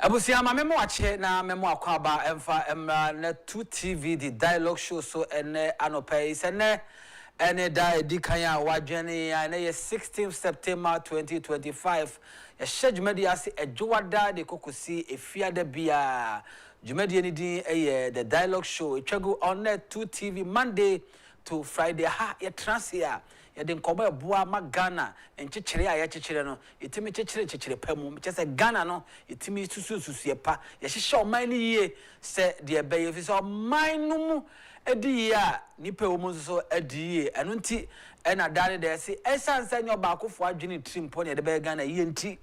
Abusia ma memo ache na memo akwaba emfa emra na 2TV the dialogue show so ene anopai se ne ene da edi kan ya wadwene ya na ye 16th September 2025 ya shedwumadi ase adwada de kokosi efiada bia dwumadi ni din the dialogue show etwago on 2TV Monday to Friday ha ya transia ya de nkoba eboa ma Ghana enchechire a ya chechire no etimi chechire pam chese Ghana no etimi susu ye pa ya hihye oman ni yie se de ebe fi so oman no mu edi ya nipa wo mu so edi yie eno nti ena dane de se esansa nyo ba akofo adwene trimpo ne de be Ghana yie nti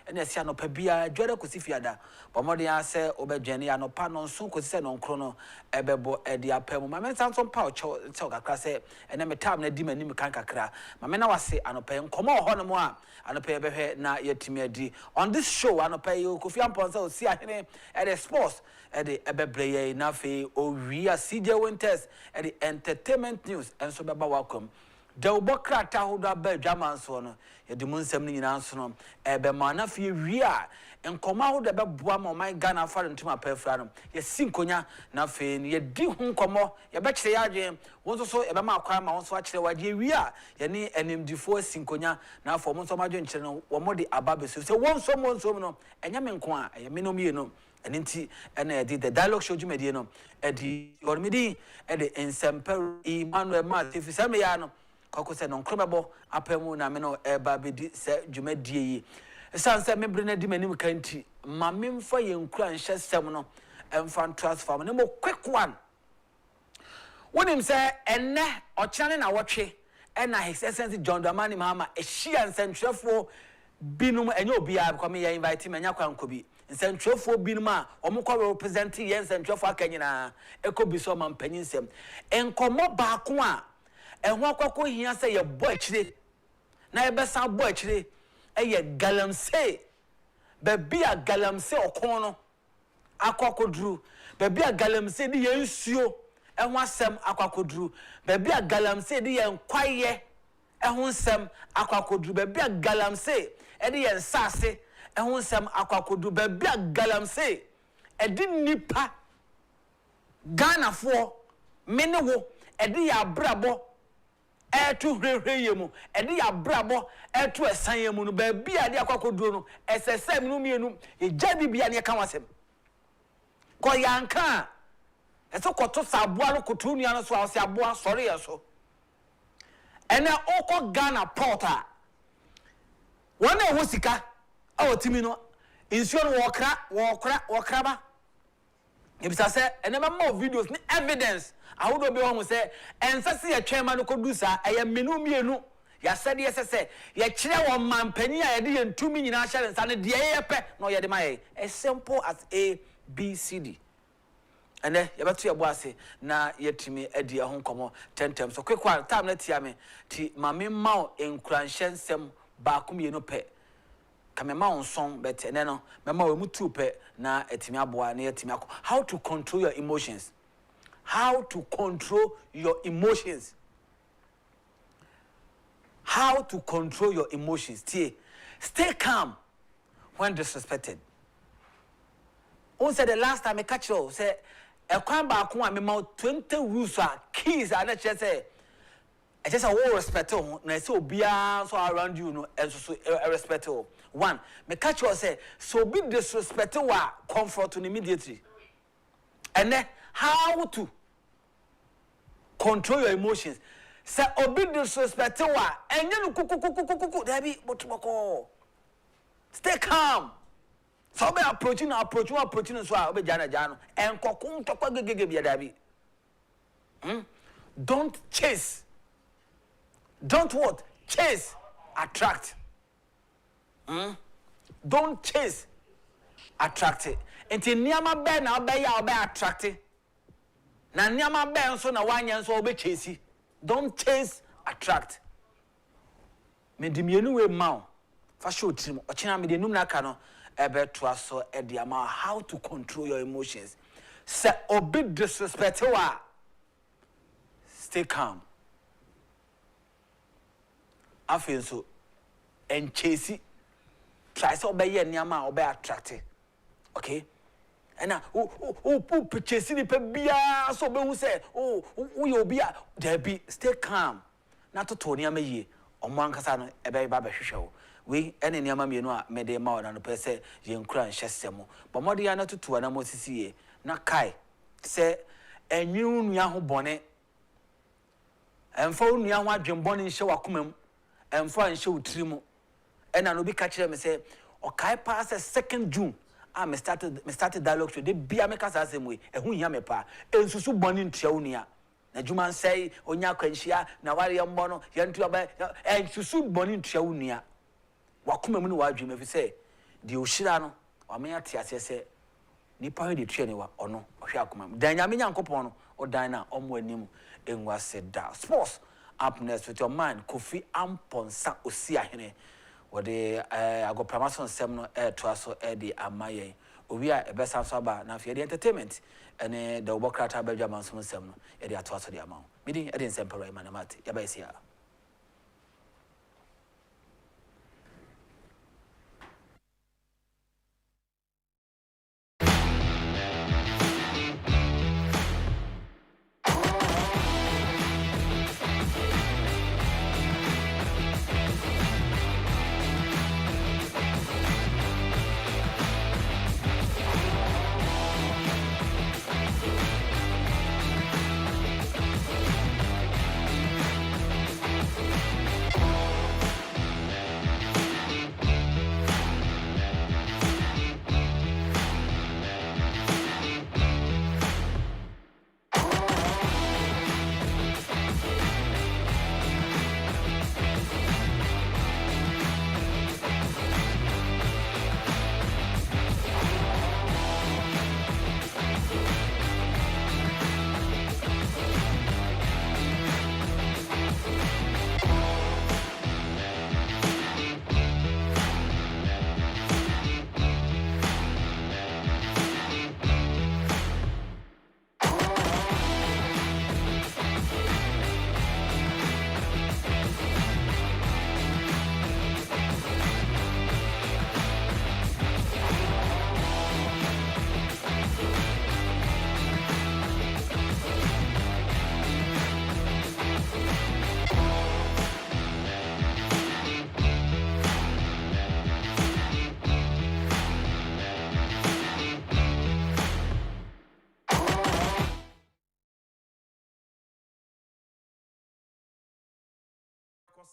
ena esi anopa bia dwere kosi fiada bomode ya se obedwene ya anopa no nso kosi se no nkro no ebebo edi apam ma men sanso pa ocho kakra se ena metam na di mani kan kakra ma men na wase anopa nkomo ho no mo a anopa behwe na yetimi adi on this show anopa yo kofi amponsa osi ahene ede sports ede ebebre ye na fe owia CJ Winters ede entertainment news enso beba welcome the ubokrata hoda ba dwaman so no yedi munsem ni nyina so no ebe mana fie wia enkoma hoda be boa ma my Ghana fa ntuma pafra no ye sinkonya na fe ni yedi hu nkomo ye be kire ya adwen wonso so ebe ma akwa ma wonso akire wade wia ye ni enimdifo sinkonya na afo wonso ma adwen kire no wo mode ababe so se wonso no enya me nko a ye me no mie no enti ena edi the dialogue show dwumadi no edi ormidi edi ensemper Emmanuel Matthew fisame ya no koko se no nkromebo apemu na me no eba bedi se dwumadie yi sanse mebre na di manim kanti ma memfa ye nkura nhye sem no emfa transform ne mo quick one wonim se enne ochane na wotwe ena his essence John Dramani Mahama ehia nsentwefo binum enye obia kwa me ya invite me nya kwa nkobi nsentwefo binum a omukọ represent ye nsentwefo akanyina ekobi so mampanyinsem enkomo baako a ehwo akwakọ hia se ye bo akire na ye besa bo akire eye Galamsey bebia Galamsey okon no akwakoduru bebia Galamsey di ye nsuo ehwo asem akwakoduru bebia Galamsey di ye nkwaye ehwo nsem akwakoduru bebia Galamsey edi ye nsase ehwo nsem akwakoduru bebia Galamsey edi nipa Ghana fo mene wo edi ya brabo etu hwehwe yemu edi ya brabo etu esan yemu no ba bia de akwakoduro no esesem no mienu ye jadi bia ne ka wasem ko yanka eso koto saboa no koto nua no so ase aboa sori yeso ene oko Ghana porta wona ho sika awotimi no insuo no wokra ba ebisa se ene ma videos ni evidence awodo be ho se ensase ye twema no kodusa eye menu mienu ya sede yesese ye kire wo mampani a ye de ye ntumi nyina hye nsa ne de ye pe no ye de maye as simple as A B C D ene ye beto ye bo ase na yetimi adi ho nkomo tentem so kwekwa time na tia me ti mame ma enkuransensem ba komienu pe kamema onson bet ene no mema we mutu pe na etimi aboa na yetimi akọ how to control your emotions. How to control your emotions. How to control your emotions. Stay calm when disrespected. On said the last time I catch you say a crime back one me 20 rules are keys and I just say I just a respect na so bia so around you no and so respect. One me catch you say so be disrespectful comfort immediately. And then how to control your emotions. Say obi disrespect wa enye no kuku dabi botoboko. Stay calm. So be approaching so obi jana enkokun tokwa gegege bia dabi. Don't chase. Don't what? Chase. Attract. Don't chase. Attract it. Enti niama be na obe attract it. Na niama be nso na wanya nso obe chase. Don't chase, attract. Me di mienu we ma fa show trim ochina me de num na ka no ebe to aso e dia ma how to control your emotions. Se obi disrespect wa stay calm. Afi nso en chase try so obe ye niama obe attract. okay. And now, purchase any pebia so be who say, oh, you'll be there be stay calm. Not to Tony Amaye or Mancasano, a baby baba show. We any near mammy no made a mouth and a per se, young cran chestemo. But Modiana to two and a mossi, not Kai. Say, a new Yahoo bonnet. And phone Yawa Jim Bonnie show a cumum, and fine show trimo. And I will be catching them and say, okay, pass a 2nd June. I started dialogue to the be America's as way, and who yamepa, and Susu Bonin Trionia. Na Juman say, Onya Quenchia, Nawari Mono, Yantua, and Susu Bonin Trionia. Wakumamu wajim if you say, the Oshirano, or me at say, Nipa de Trianiwa, or no, or Shakumam, Danyamian Copono, or Dina, or Mwenim, and was said that. Sports, up next with your mind, Kofi Ampon Sa Osia Hene. What the I go promotion seminar to us so Eddie Amaye. We are a best answer now for the entertainment and the work at Agyapong seminar Eddie at us the amount. Meeting Eddie Semper Manamati, Yabasia.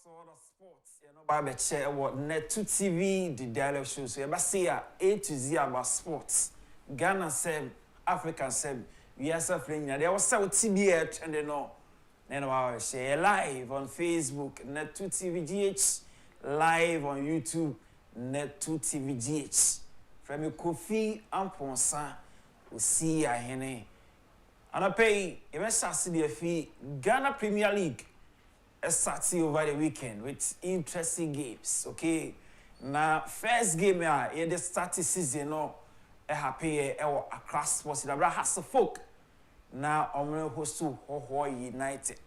Sort of sports, you know, by chair what Net2 TV, the dialogue show. So you see A to Z about sports. Ghana said, Africa said, we are suffering. There was some TBA and they know. Then I share live on Facebook, Net2 TV GH, live on YouTube, Net2 TV GH. From Kofi Ampon we see a hene. And I pay, you must see the fee, Ghana Premier League. Starting over the weekend with interesting games, okay? Now, first game here, the starting season, no, happy across sports. The brother has a folk. Now, I'm going to host to Ho United.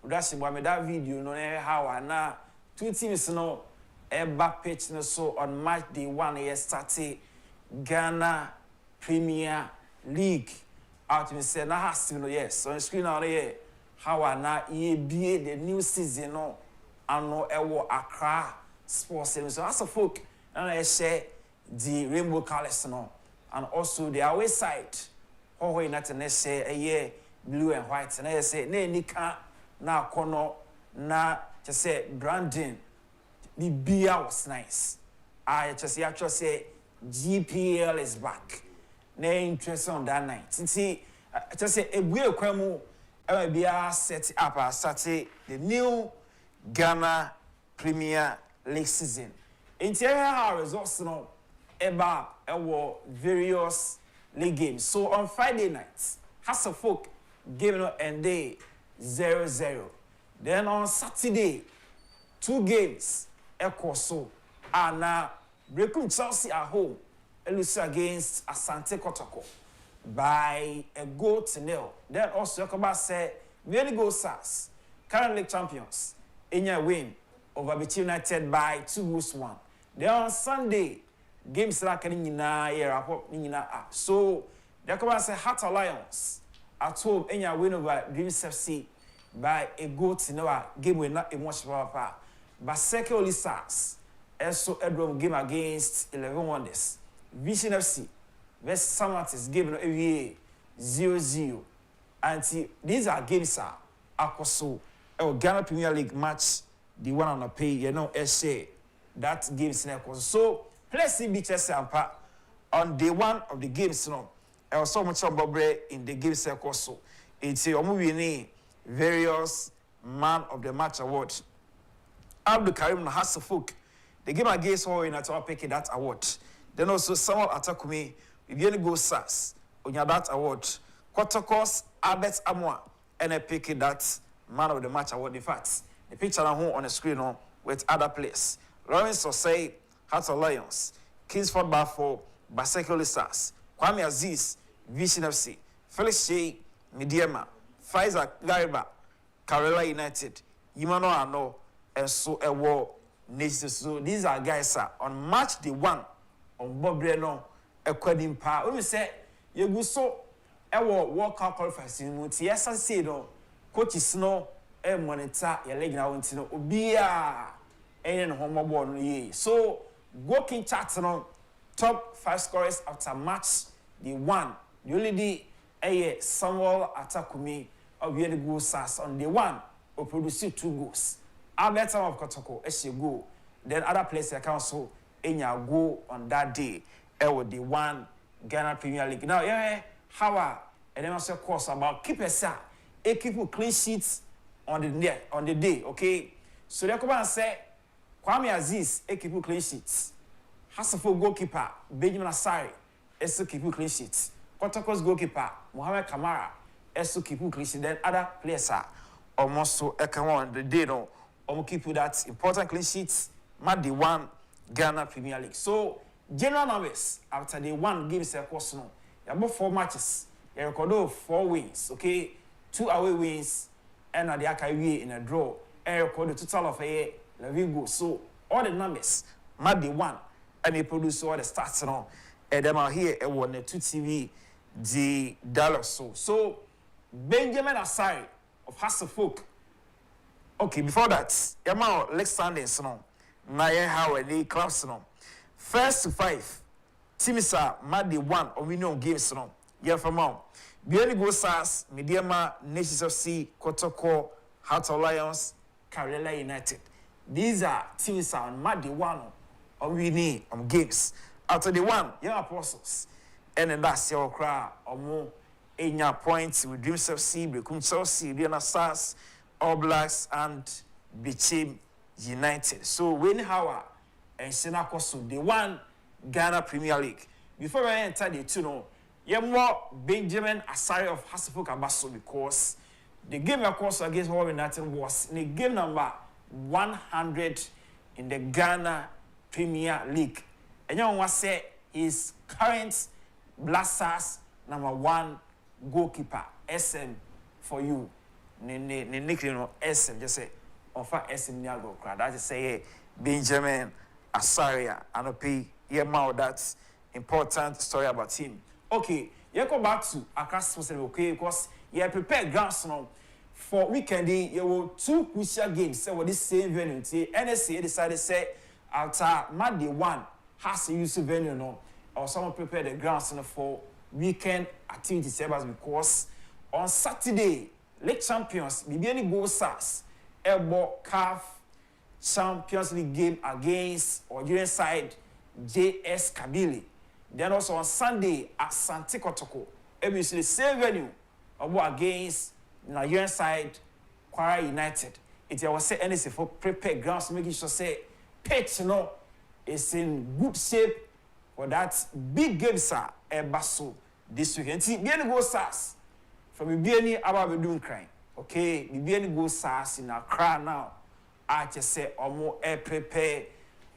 That's why that video, no, how now 2 teams, no, back pitch, no, so on match day 1, here started Ghana Premier League. Out me say, now has to, no, yes, on the screen out here. How are now the new season no and no Accra sports so as a folk and I share the rainbow colors no and also the away side how not and share a year blue and white and I say ne nika na kono na just say branding the beer was nice. I just actually say GPL is back. Ne interest on that night. See just say a weird kwemu be set up Saturday the new Ghana Premier League season. Interior results no about various league games. So on Friday nights, Hasselfolk game no end day 0-0. Then on Saturday, 2 games so and now Brekum Chelsea at home lose against Asante Kotoko by a goal to 0. Then also Yokoba said, Very Go Stars, current league champions, in your win over Bichi United by 2-1. Then on Sunday, games like any so the come say Heart Alliance at home any win over Dreams FC by a goal to no game winner in much power. But second Stars also Edward game against 11 Wonders. Vision FC West Samatis game every 0-0. And these are games akoso Ghana Premier League match the one on the pay essay that games so let's see beaches on day one of the games so much in the game circle so it's a winning various man of the match award. Abdul Karim Hasafuk, the game against all in at picking that award. Then also Samuel Atakumi, Vivian Go Sas, on that award. Kotokos Albert Amwa, and I pick that man of the match award. In fact, the picture on the screen with other players. Lawrence Osei, Heart Alliance, Kingsford Barfo, Basekoli Stars, Kwame Aziz, Vision FC, Felix Shea, Midiema, Pfizer Gariba, Karela United, Yimano Ano, and so a war nation. So these are guys on match day one on Bob Breno, a quadding power. When we say you go so a World Cup qualification, yes, I say no, coach is no, a monitor, your leg now, and no, Obia, and home born ye. So, working chats on top 5 scorers after match the one. The only day a Samuel Atakumi of the goal Sas on the one or produce 2 goals. Albert of Kotoko, as you go. Then other players also in your go on that day. With the one Ghana Premier League. Now, how and then also course about keepers a keep clean sheets on the day, okay? So they come and say Kwame Aziz a keep clean sheets. Hasafo goalkeeper Benjamin Asari also keep clean sheets. Kotoko's goalkeeper Mohamed Kamara also keep clean sheets. Then other players are almost so come on the day no. Keep that important clean sheets, mat the one Ghana Premier League. So, general numbers after the one games a course no. You have 4 matches. You record 4 wins, okay? 2 away wins, and the Akawi in a draw. And you record the total of 11 goals. So, all the numbers, mat the one, and they produce all the stats no. And them are here and won the 2 TV the dollar so. Benjamin Asari of Hasselfolk. Okay, before that, Yama Lex Sanders, no, Naya Howard, the clubs, no. 1st to 5, Timisa, Maddy 1, or we know games, no. Yeah, from all. Beyond Go Sas, Mediama, Nations of Sea, Kotoko, Heart Alliance, Karela United. These are Timisa and Maddy 1, or we need games. After the one, Young Apostles, and then that's your cry, or more, in your points with Dreams of Sea, Become Chelsea, Diana Sas. All Blacks and Bichim United. So when Howard and Senakoso, the one Ghana Premier League. Before I enter the 2, no, you more Benjamin Asari of Hasselfolk Abaso because the game of course against World United was in the game number 100 in the Ghana Premier League. And you want to say his current Blasters number 1 goalkeeper SM for you. Nickname SM just say offer SM Niago crowd. That is say Benjamin Asaria and okay, that's important story about him. Okay, you go back to Accra Sports, okay, because you prepare grounds now for weekend. You will 2 crucial games. So this same venue, NSA decided say after Monday 1 has to use the venue now, or someone prepare the grounds for weekend activities because on Saturday. League champions, Bibiani Go Stars, Elbow CAF Champions League game against Nigerian side JS Kabili. Then also on Sunday at Santi Kotoko, obviously the same venue, against Nigerian side Kwara United. It was say NSC for prepare grounds, making sure say pitch is in good shape for that big game sir Basso this weekend. See, Bibiani Go Stars. From Bibiani about doing crime. Okay, Bibiani Go Stars in Accra now. I just say more prepare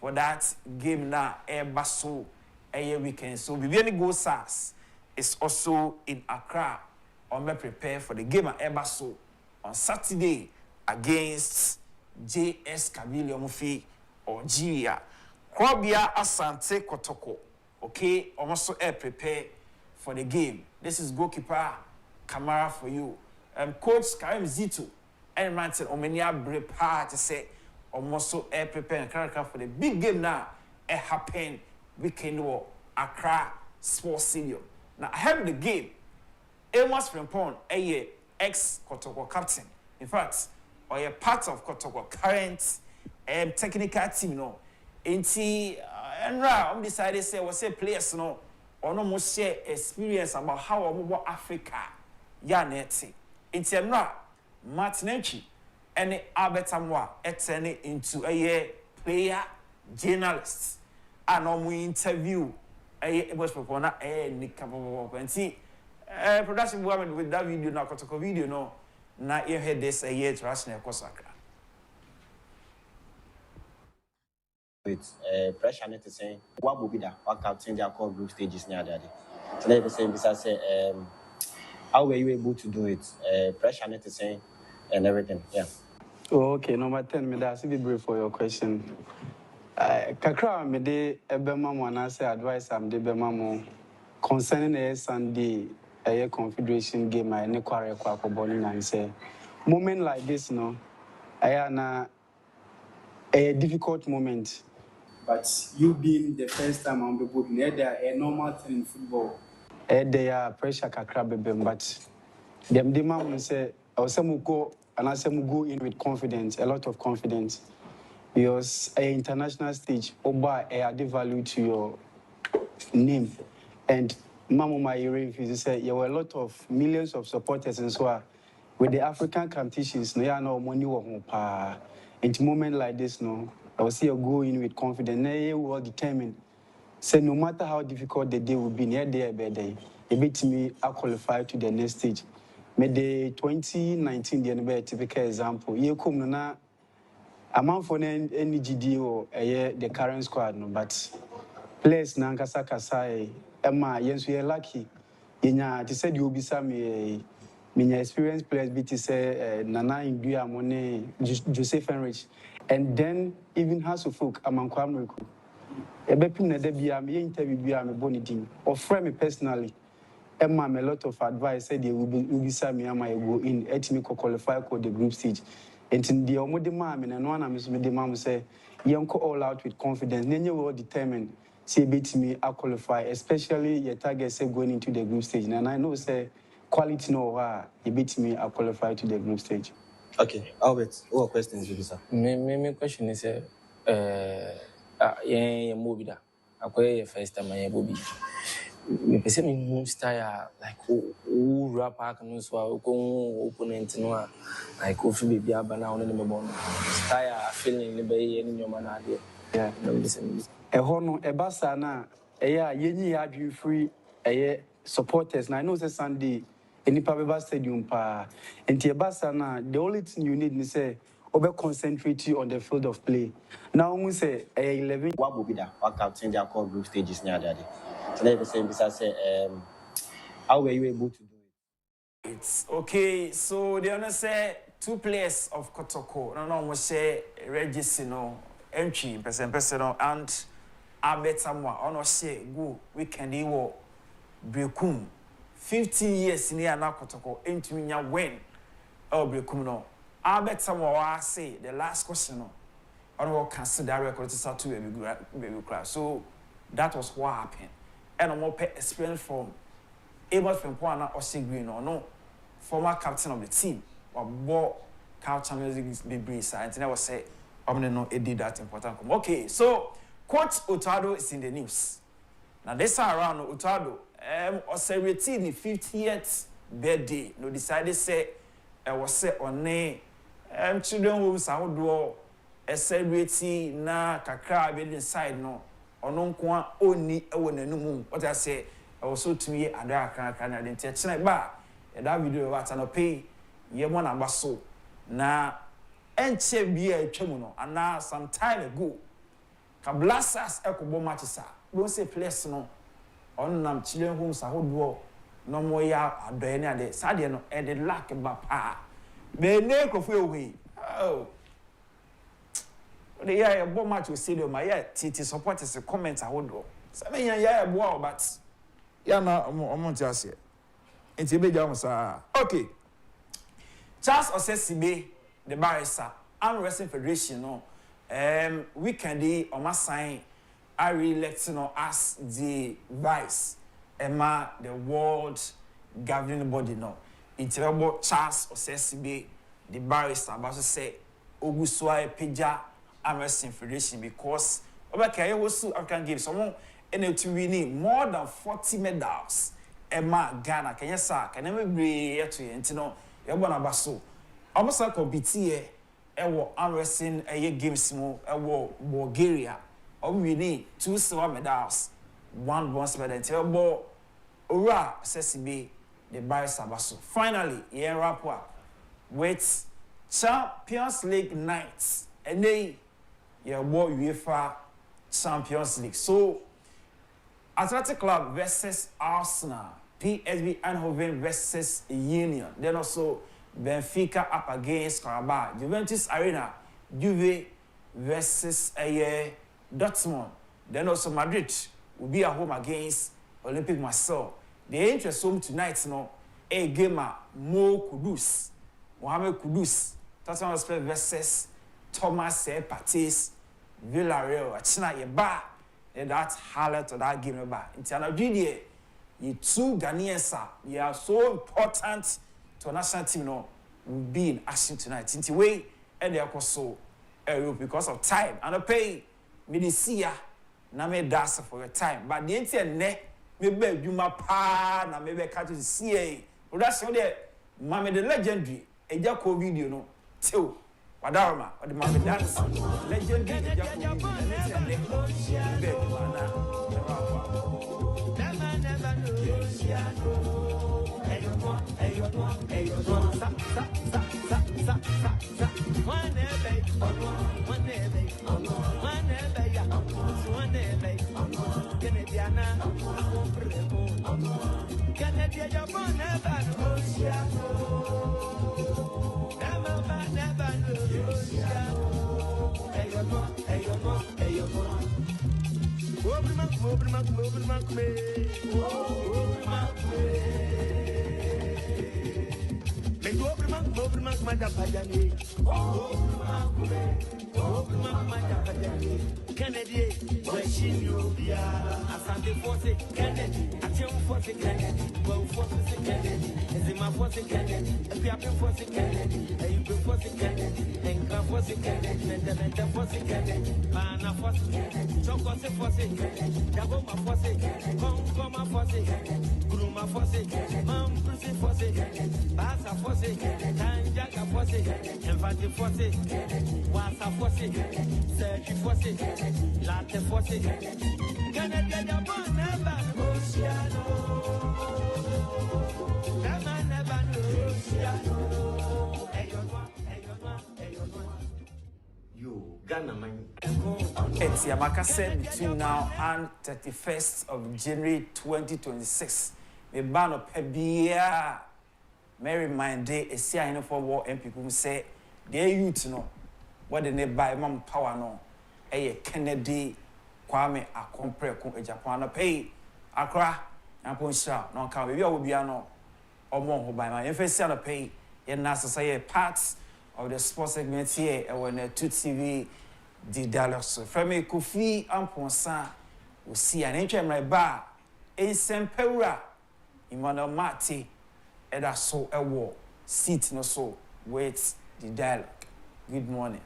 for that game now Basso a weekend. So Bibiani Go Stars is also in Accra prepare for the game at Basso on Saturday against JS Kabili Omufi or Gia Kwabia Asante Kotoko. Okay, almost prepare for the game. This is goalkeeper Kamara for you. Coach Karim Zito and Ranted Omenia Brepa to say almost prepare and character for the big game now. It happened weekend war Accra Sports Stadium. Now ahead of the game, Amos Frimpong, a ex Kotoko captain. In fact, or a part of Kotoko current technical team, no. Inti and decided say was say players no or no more share experience about how we Africa ya neti. Inti and Martinelli and Albertamwa turning into a player journalist and we interview a was proposed a Nick and see production woman with that video now Kotoko video no na you heard this a year to Rational Kosaka. With pressure net is saying what will be that what captain their core group stages near daddy. So let me say besides say how were you able to do it? Pressure net is saying and everything. Yeah. Oh, okay, number 10, me that's be brief for your question. Kakra me de ebema mo na say advice am de bema mo concerning a Sunday a confederation game I ne kware kwa akoboni na say moment like this no na a difficult moment. But you being the first time on the board, there a normal thing in football. There are pressure kakra bebem, but them demand say some go and I some go in with confidence, a lot of confidence, because an international stage, oba add value to your name, and Mama my refuse say there were a lot of millions of supporters and so on. With the African competitions, no money pa. In a moment like this, no. I will see you go in with confidence. They will determine. Say no matter how difficult the day will be, near day by day, a bit me I qualify to the next stage. May the 2019 the be a typical example. You come na amount for any GD or the current squad, no, but players na nkasa kasa Emma yes we are lucky. Yenya to said you be some my experienced players be to say Nana Indua Mone Joseph Enrich. And then even House of Folk among Kwamriku. A bepin na debia me interview bia me bonidin. Or friend me personally. Emma me a lot of advice said they will be sami am I go in etimico qualify for the group stage. And in the omode mam and one am the mam say yanko all out with confidence. Nenye will determined say beat me I qualify, especially your target say going into the group stage. And I know say quality no you beat me I qualify to the group stage. Okay, Albert, what questions you sir? My question is yeah movie da. Akwa first time I movie. Me pese me style like who rap back no so ko opponent no like ofi baby aba na ono me bon. Style feeling le be any nyoma na ade. Yeah. No ebasa na yenyi ya adwin free supporters na I know say Sunday any Pabeba Stadium pa. And Tiabasana, the only thing you need is say over concentrate on the field of play. Now we say 11. What will be that what captain their core group stages near daddy. So let me say besides say how were you able to do it? It's okay. So they wanna say 2 players of Kotoko. No, we say Regis, entry, person, and Abetamwa. I wanna say go weekend iwo Brekum. 15 years in here now Kotoko into me when Brekum no. Abetamwa say the last question no. I don't consider that record to start to baby class. So that was what happened. And I'm more experience from Amos Frimpong or Green or no former captain of the team or bought culture music be science. And I was say, I'm gonna know it did that important. Okay, so Coach Unauthorized is in the news. Now this time around Unauthorized or celebrating the 50th birthday. No decided say I was say on children homes I would do celebrating na kakra be inside no ono nko oni ewo nanum what I say also to me ada kan na den tie ba that video what no pay ye mo na baso na enche bia atwam no ana some time ago ka blasters ekobo matches don't say place no on nam children homes ahodo no mo ya adoye ne ade sade no e de lack ba pa be ne krofo ewe oh the yeah bo match we stadium my yeah TT supporters comment ahodo say me yeah bo but yeah na omo ntiase enti be jam sa okay Charles Osesibe the barrister Arm Wrestling Federation no weekend on my sign I re-elect as the vice Emma the world governing body no it's about Charles Osesibe the barrister about to say Ogusua Peja Arm Wrestling Federation because okay was African Games someone and to win more than 40 medals Emma Ghana can you say can never be here to you know you're going to so almost like compete here arm wrestling games mo Bulgaria we need 2 silver medals 1 bronze medal until ora Osesibe the barrister baso finally here wrap up with Champions League nights and they UEFA Champions League so Athletic Club versus Arsenal PSV Eindhoven versus Union then also Benfica up against Karabakh. Juventus Arena, Juve versus Dortmund. Then also Madrid will be at home against Olympic Marseille. The interest home tonight, a gamer Mo Kudus, Mohamed Kudus, Tottenham Hotspur versus Thomas Partey's Villarreal. China yeba that highlight of that game about. In Nigeria, you 2 Ghanaians you are so important. So national team will be in action tonight. Into way and they are so because of time. And I pay me this year na me dance for your time. But the internet maybe you ma pa na maybe catch the CA. But that's how the mama the legendary Agyapong video no too. Wadarma or the mama dance legendary Agyapong Kennedy, where she knew the Asante Force, Kennedy, Action Force, Kennedy, well, Force, Kennedy, is in my Force, Kennedy, a Piapin Force, Kennedy, a Uber Force, Kennedy, and Car Force, Kennedy, and the Mental Force, Kennedy, Mana Force, Choco Force, Yaboma Force, Koma Force, Gruma Force, Mam Pussy Force, Basa Force, Tanjaga Force, and Vati Force, Wasa Force, Sergi Force, Latte Force, Canada Japon never Oceano, Nama never Oceano, you Ghana man. It's Yamaka said between now and 31st of January 2026. The ban of Pebia Mary Mind Day is here for war and people say they youth know what they buy mom power no. Kennedy Kwame Akompreko Agyapong pay Accra and Ponsha no can we will be no or more by my FSC on pay in NASA say parts of the sports segment here and when 2 TV the dollars from me Kofi Amponsa we see an entry my bar in Sempera Emmanuel Mati and that's so a war seat no so wait the dialogue. Good morning.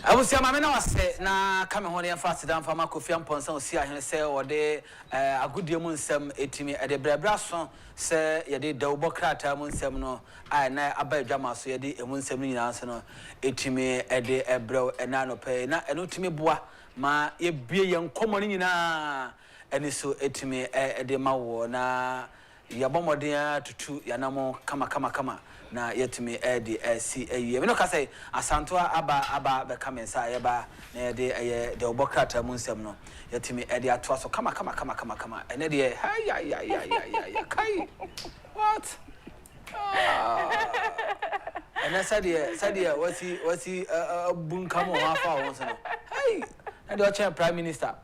Abusia mama na wase na kame ho ne fast dan fama kofia mponsa osi ahene se ode agudie mu nsem etimi ede brebra so se yede dawbo krata mu nsem no ai na aba adwama so yede emu nsem no nyina so no etimi ede ebrew ena no pe na eno timi boa ma ye bie ye nkomo no nyina eni so etimi ede mawo na yabomoden tutu yanamo kama na yetumi edi si ayi me no ka say asanto aba be kamensa yeba na yede de obokrata mu nsem no yetumi edi ato so kama ene de ya kai what ene sadia wasi bunka mo afa won so no hey and the chair prime minister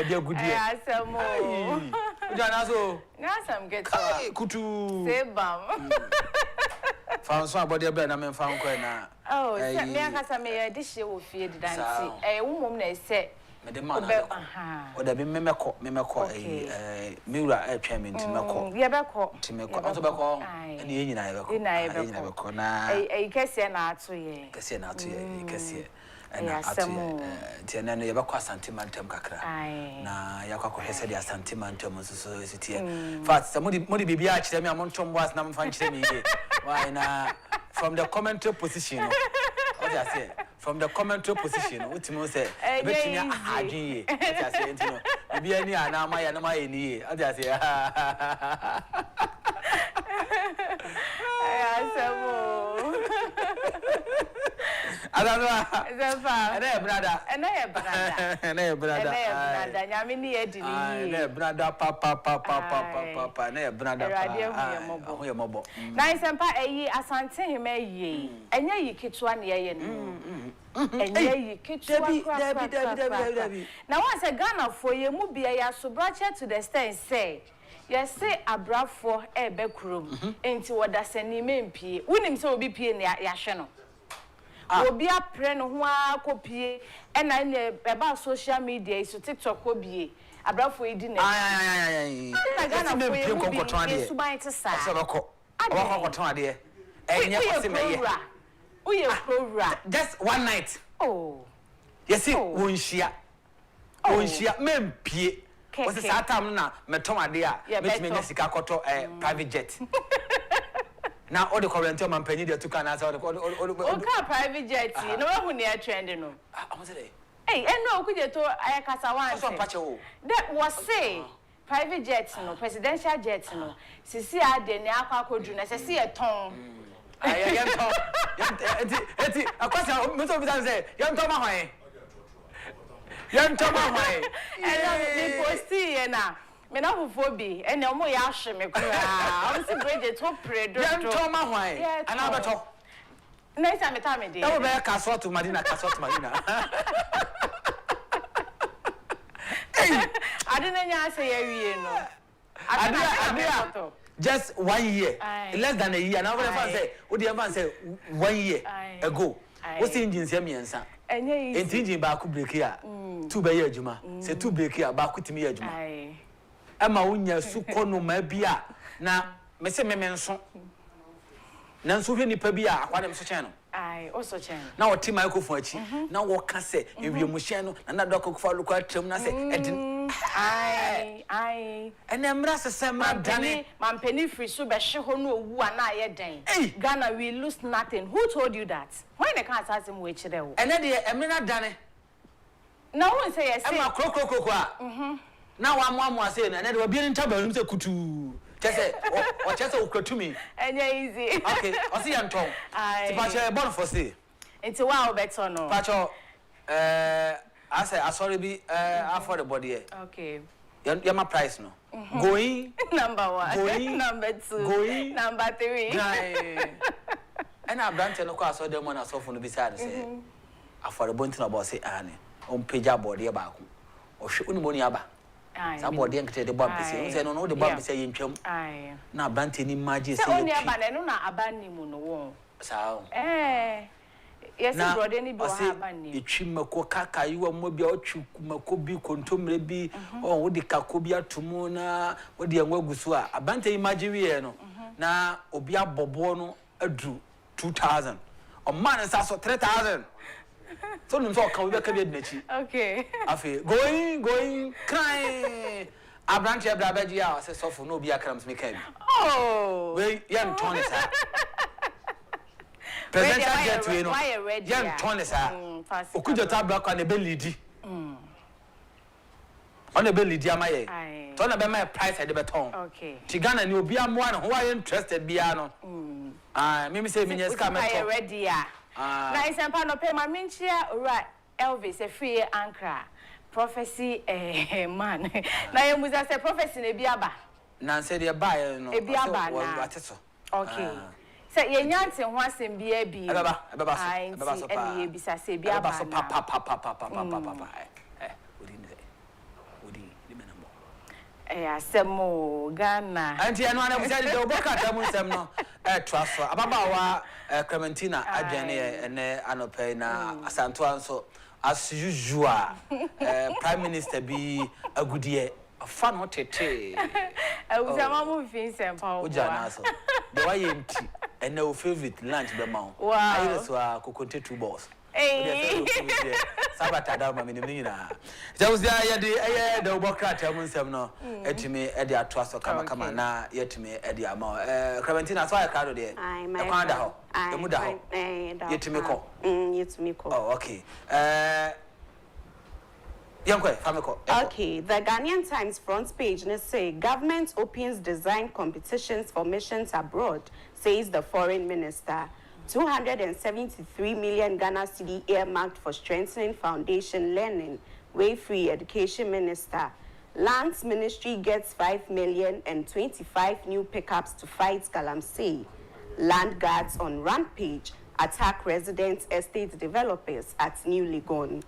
be good year asamo Jana so ngasam get kutu sebam François body be na me fa nko na oh me akasa me ya de hye wo fie didanti wo mom na se me de man aha o da bi memeko miura atwa me ntimeko ye beko ntimeko onto beko ene ye nyina ye beko na kese na ato ye kese na ato tiana no ye beko asantimantem kakra na yakwa hese de asantimantem so sitie fact se modi bibia a kire me amontom boas na mfa nkire me ye why na from the commentary position what I say from the commentary position utimo say betimi ahadwen ye what I say ntino bibia ni ana ma ye ni ye what I say asamo adana zefa ene brother nyame ni edi ni ene brother papa ene brother pa ye mobo na isempa eyi asante hema yi enye yi kitwa na ye no enye yi kitwa David na wan say Ghana for ye mu bia ya so bracha to the extent say yes say abrafo ebe kurom enti wodasani mempie wonim say obi pie na ya hwe no obi apre no ho akopie ena ne eba social media so TikTok obie abrafo edi na na Ghana for ye konkoton ade suban te sa so beko konkoton ade enye kwase meye uye prora just one night oh yes wonhia mempie wose sa tam na meton ade a metime nya sika koto private jet na all the current man penny dey took na say all the private jet no hu ne trend no I say hey eno okuje to ayakasa wan so pache wo that was say private jet no presidential jet no sisi ade ne akwakodu na sisi e ton ayenton eti akwasa me so bi say yenton ma hwan ni posti ye na me na fofobi ene omo ya ahwe me kura am si breje to predo yenton ma hwan ana beto na isa me ta me de e wo be kasot madina ade na nya say ya wie no ade just 1 year less than a year now what say what the fan say 1 year ago what's engine say miensa enye easy engine ba ku break ya two be adwuma say two break ya ba ku timi adwuma ama wonya su kono ma bia na me se memenso na nso hwe nipa bia akwa dem so chen no also chen na wo ti microphone achi na wo ka se ewiemu hye no na doko kufa luko atram na se edin ene mra se ma dane mampeni free so be hye ho no owu ana ye den Ghana we lose nothing. Who told you that? Why they can't ask him we chire wo ene de emina dane na won say yes say ma krokro a na wa mo ase na ene de obi nta balum se kutu chese o chese ukratumi enye easy okay o si yanton ti pa che born for say enti wa obeto no pa cho I say sorry be afford the body okay my price no going number 1 going number 2 going number 3 and I branch no kwa so dem na so for no beside say afford the body about say ane on page body ba ko o hwe uni boni aba somebody enkete de bomb pese say no de bomb pese yentwam na branch ni maji say oni aba na no na aba ni mu no won sao yes brother ni bi wa aba ni etwi mako kaka yiwa mo bia otwi mako bi kontomre bi wodi kako bi atomo na wodi enwa gusu a abante imagine we no na obi abobo no adu 2000 a man is also 3,000. So no so can we be nechi. Okay. Afi going crying. A branch of Brabajia says so for no be a crumbs me can. Oh. We young Tony sir. Presidential jet we know. Young Tony sir. Okujo tabla kwa ne belidi. On the belly diamaye. Tona be my price at the beton. Okay. Tigana ni obi amwa no who are interested bia no. Me say me nyeska me to. Ready ya. Na isempa no pay ma menchia ora Elvis e free Ankara. Prophecy man. Na ye muza say prophecy na biaba. Na say dey buy no. E biaba na. Okay. Say ye nyanti ho asem bia bi. Ebeba so pa. Ene ye bisa say biaba na. Pa. Asemo Ghana. Auntie anu ana busa de oboka tamu nsem no traso ababawa Clementina adwane ene anope na asanto anso as usual prime minister bi agudie afa no tete Usama mu fin sempa o. Ujana so the way empty ene o favorite lunch be ma o ayi so kokonte 2 balls. Hey. Sabata da ma minim ni na. Jawuzi ya de the obokra mu nsem no etimi e de atraso kama na yetimi e de ama Clementina so ya crowd de. E kwa da ho. E mu da ho. Yetimi ko. Yetimi ko. Oh okay. Okay, the Ghanaian Times front page say government opens design competitions for missions abroad, says the foreign minister. 273 million Ghana cedi earmarked for strengthening foundation learning, way free education minister. Lands Ministry gets 5 million and 25 new pickups to fight Galamsey. Land guards on rampage attack residents, estate developers at New Legon.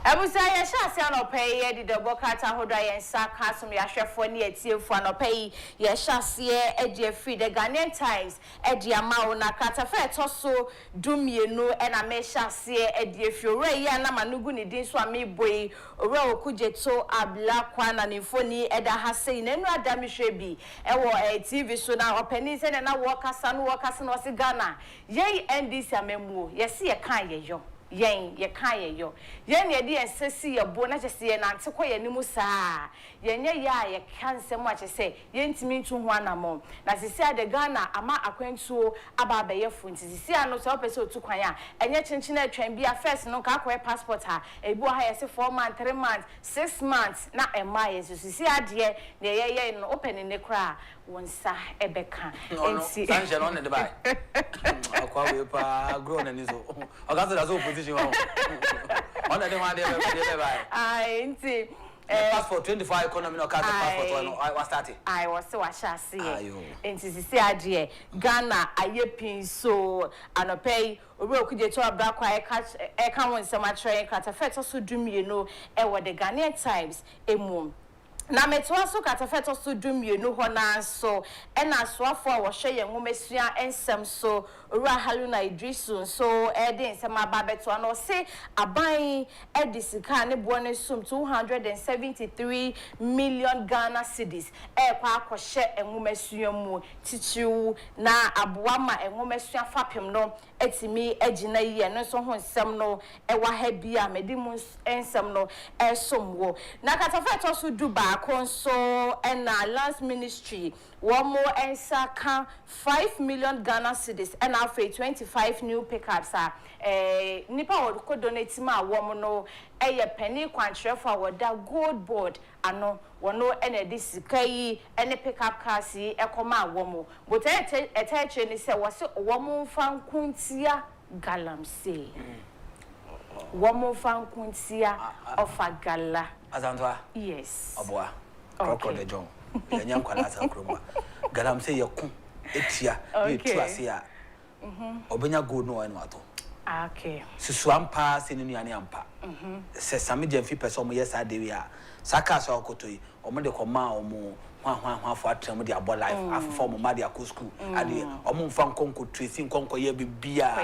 Abusa ya shase anope ye di dobokata hodwa ye nsa kasum ya hwefo ne atiefo anope ye shase e de free the Ghanaian Times e de amawo na katafa etoso dumienu e na me shase e de fiore ye na manugu ni din so ameboi ore okujeto abla kwa na nifoni e da hase na enu adami hwebi e wo TV so na opani se na wo kasa no se Ghana ye NDC amemu ye se ye kan ye yo yen ye kan ye yo yen ye de ensesi ye bo na chese ye nante ko ye nimu saa yen ye ya ye kan semu a chese yen timi ntu ho anamo na sisi ade Ghana ama akwantuo aba ba ye funti sisi ano so pese otu kwan a enye chinchin atwan bia first no ka akwa passport ha ebi ha ye se 4 months 3 months 6 months na ema ye so sisi ade na ye no open ne kra wonsa ebeka enti sanje no ne de bai akwa we pa grow na ni so okaso da so position on the one dey bai enti passport 25 economy no card passport no I was starting I was so ashase enti sisi ade Ghana ayepin so anopay obi okuje to abra kwa e ka won nsema tren kratafeto so dumie no e wo the Ghanaian Times emu na metwa so katafeto so dumienu ho na so e na soafo a wo hwe ye nwomesua ensem so owura Haruna Idrisu so e de ensem aba beto na o se aban e de sika ne bo ne sum 273 million Ghana cedis e kwa akohye enwomesua mu tichiu na aboa ma enwomesua fapem no etimi agina yi no so ho nsem no e wa ha bia medimu ensem no e somwo na katafeto so duba konso and Lands Ministry one more ensaka 5 million Ghana cedis and after 25 new pickups nipa wo donate ma wo no eye penny kwantre for woda gold board ano wono ene de sika yi ene pickup cars yi ekoma wo mo but eteche ni se wo se wo mo fan kuntia Galamsey wo mo fan kuntia ofagala azantwa yes aboa kokko de John yanya nkwala asa kroma Galamsey yakun etia ye tu ase a obenya gold no eno ato okay susu ampa se ne nuane ampa se same jamfi pese omo yesa dewi a saka so okotoi omo de koma omo hwa fo atram de abo life afofo omo ma de akosku ade omo mfa nkonko tracing nkonko ye bibia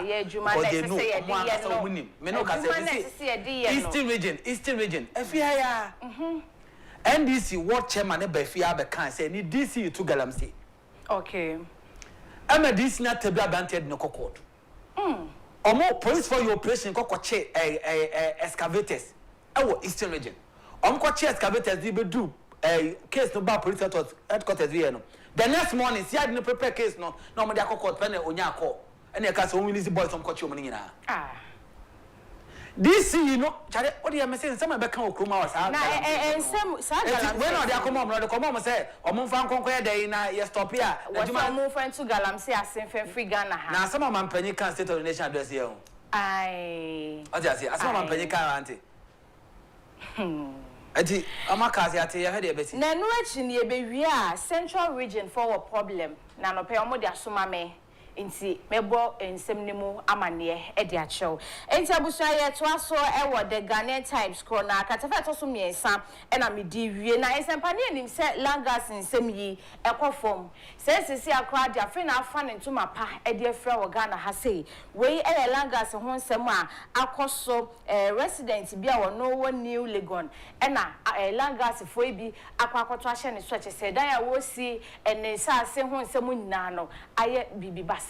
o de no omo asa omo nim me no ka se eastern region afia ya NDC world chairman e ba fia be kan say ni DC to Galamsey okay Ama this na tabia banted no court. Omo police for your operation kokoche excavators. Ewo Eastern region. Koche excavators dey do case no ba police headquarters we no. The next morning, see I didn't prepare case no mo dey court pen onya call. And you can say we need boys from koche omo nyina. This you know, Chade, what do you say? Some of the Kroma was out. And some when are they come on? The come say, or move from Conquer Day na yes stop here. What you move to Galamsey as in free Ghana. Now some of my penny can state of the nation address here. I just say, as some of my penny can auntie. Amakazi ate ya head ebesi. Na no achi ni ebe central region for a problem. Na no pe omo dia soma me. Inti mebo ensem nimu amane e dia chew enti abusua ye to aso e wo the Ghanaian types ko na katafa to so miensa e na medi wie na ensempa ne nim se langas nsem yi e kofom se sisi akra dia fe na afa ne ntuma pa e dia fra wo Ghana ha sei we e langas ho nsem a akoso resident bia wo no wo New Legon e na langas fo bi akwakoto ahye ne so che se dan ya wo si ene sa se ho nsem nyina no aye bibi basa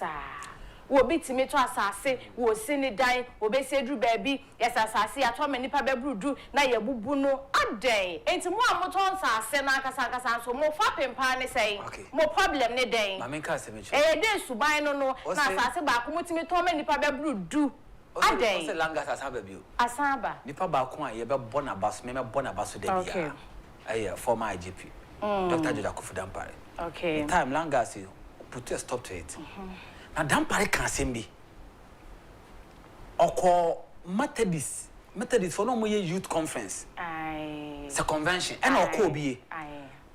wo bitimi to asase wo sini dan wo be sedru baabi yes asase ato manipa bebrudu na ye bubu no aden enti mo amoton asase na akasa so mo fa pempa ne sei mo problem ne den mama nka se mechi den suban no na asase ba ko mutimi to manipa bebrudu aden se langa asaba bio asaba nipa ba ko a ye be bona baso me bona baso da bia aye former IGP Dr. Akufo-Addo okay time langa se put a stop to it na dampare kan sembi oko Methodist for no mo youth conference it's a convention and oko bie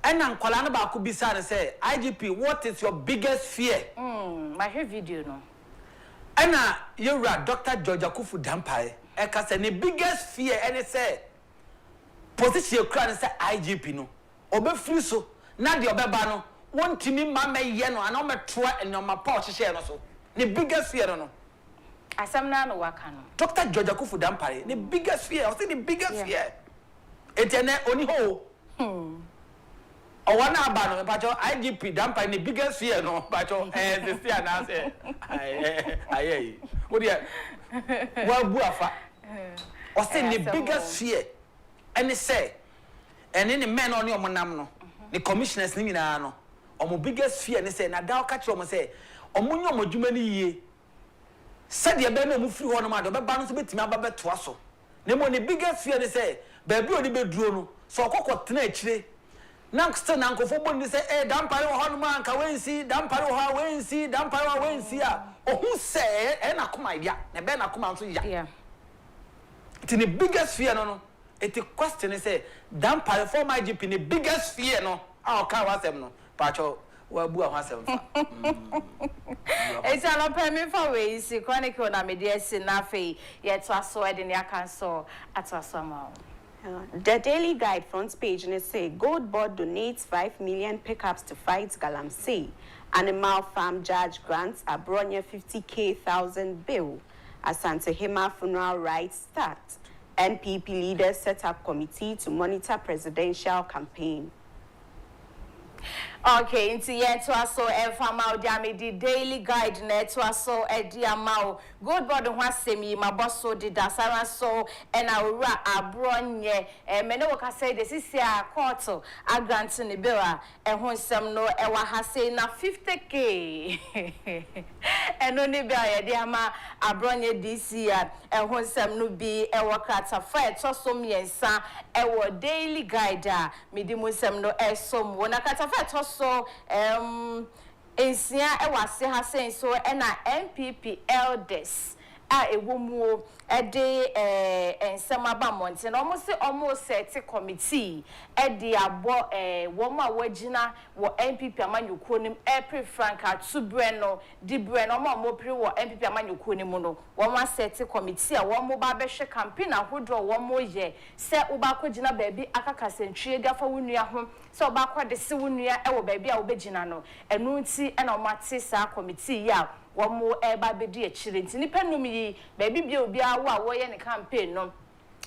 and nkwala na ba ko bisa na say IGP what is your biggest fear my video no and you Dr. Akufo-Addo e ka say the biggest fear and say position kra na say IGP no obefiri so na de obeba no one timi mama ye no ana ometoa enoma pa ohye no so the biggest fear no asam na no waka no Dr. Akufo-Addo the biggest fear I say the biggest fear etene oni ho owana aba no pacho IGP Dampare the biggest fear no pacho this fear na say aye what dia wa bu afa I say the biggest fear and say and any men on your monam no the commissioners ni nyina no omo biggest fear ne say na da ka kire omo say omo nyo modwuma ni yie said ye be na omo firi ho no ma do be ba no so betimi aba betoa so ne mo ne biggest fear ne say ba bi oni be duro no so okokọ tena akire na still na nkofo boni say Dampare ho no ma nka wensi Dampare ho wensi Dampare ho wensi a ohun say na koma ya na be na koma nso ya it the biggest fear no it question is say Dampare for my GP the biggest fear no how can was them no pacho wa bu ahwasem fa it's an open for ways chronicle na media sinafe yet to aso e de ne aka so ataso ma The Daily Guide front page and say Gold Board donates 5 million pickups to fight Galamsey. Animal farm judge grants a Bronya 50,000 bill. Asante Hema funeral rites start. NPP leaders set up committee to monitor presidential campaign. Okay, inti ye to aso enfama odiame di Daily Guide na to aso ediamao Gold Board ho asemi maboso di dasara so na owura abronye me ne woka say the sisi a court a grant ne bill a ho nsem no e wa ha say na 50k eno ne bill ye di ama abronye DC a ho nsem no bi e wo krata fa to so miensa e wo Daily Guide a medi mo nsem no e som wona krata fa to so ensia e wase ha sen so na NPP elders a ewomuo de ensema ba monte na omo set committee e de abo womo a wagina wo NPP amanyuko nim April Franka tubre no di bre no omo pri wo NPP amanyuko nim no womo set committee a womo ba be hwe campaign ahodo womo ye se wo ba kogina baabi akaka sentwie gafa wonua ho se wo ba kwade se wonua e wo baabi a wo begina no enu nti e na omate sa committee ya womo eba bedi akire nti nipa num yi baabi bia obi awo a wo ye ne campaign no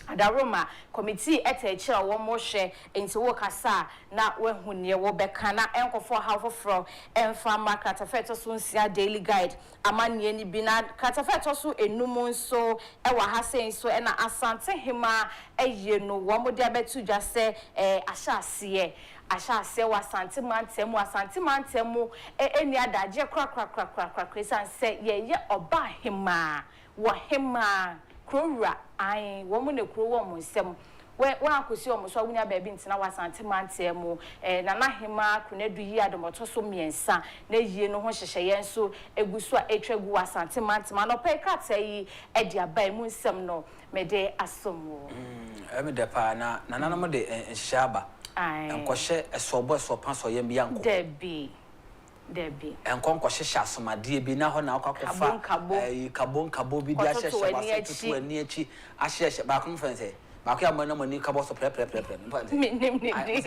Adaroma committee etechira wo mo hwe enti wo kasa na wahunye wo beka na enkofo halfofro emfa market afeto so nsia daily guide amanie ni bi na katafeto so enum nso ewa ha sen so na asante hema eye no wo mo de abetu dwa se ahyase wa asante mantemu eni adaje kra san se ye oba hema wo hema krowura ai wo mu ne krowo mo nsem we akosi o mo so wunya ba bi ntina wasante mantemu na hema kunadu yi adomoto so miensa na yie no ho hyehye nso egusu a etwegu wasante mantema no pe kata yi edi abai mu nsem no mede asomo emi de pa na nana mo de nhyiaba enkohye esobo so yem yanko Debbie enkonko hyehye asomade bi na ho na akwakofa kabo bi dia hyehye waso tutu ani achi ahyehye ba kom fense ba ko ya mo na mo ni kabo so pre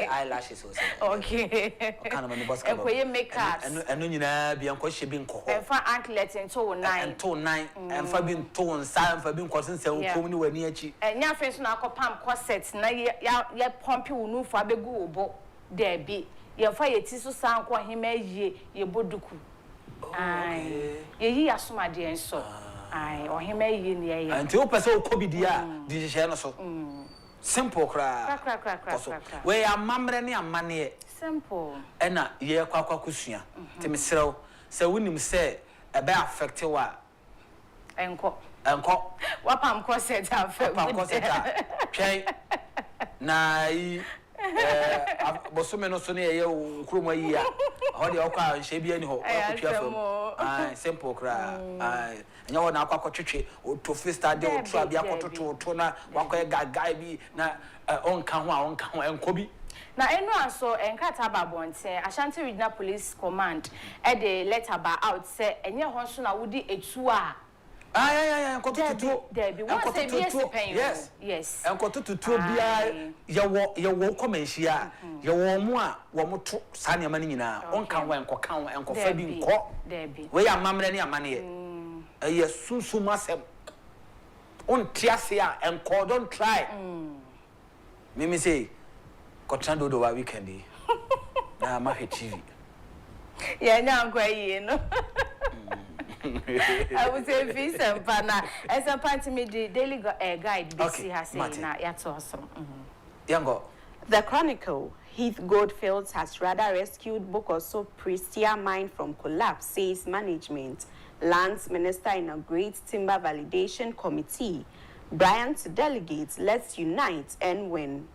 eyelashes so okay kana mo ni boss kabo enkoye makeups eno nyina bi enkohye bi nko ho enfa anklet into 9 enfa bi nto nsa enfa bi nko sense kom ni wani achi nya fe so na akopam corset na ye pompe wonu fu abegu obo Debbie ye fa ye ti so san ko hema yie ye boduku ai ye yi asomade enso ai o hema yie ni ye anti o pese o kobidia di hye no so simple kra we amamre ne amane simple ena ye kwakusua temi serew se wonim se ebe affect wa enko wapam corset affect twai na yi bosome no so ne ye nkromo yi a ho de okwa nhye bia ni ho akotwa fam simple kra anya ho na akwakotwetwe to fista de o tru bia kototo na wakoye gaga bi na onka ho enkobi na enu aso enkata babonte Ashanti Regional Police Command e de letter ba out say enye ho so na wudi etu a enkotutu Debbie what say yes enkotutu bia ye wo komanhia ye wo mo a wo moto sa ne amane nyina onka ho enkofa bi nko Debbie we ya mamre ne amane ye sunsun masem on tiase a enko don't try me say kotrando do wa weekend na ma he TV yeah nya nkwa yi no I would say visa pana as a party me the daily guide BC has said na yato awesome yango The Chronicle, Heath Goldfields has rather rescued Bokoso Prestia mine from collapse, says management. Lands Minister inaugurates timber validation committee. Bryant delegates, let's unite and win.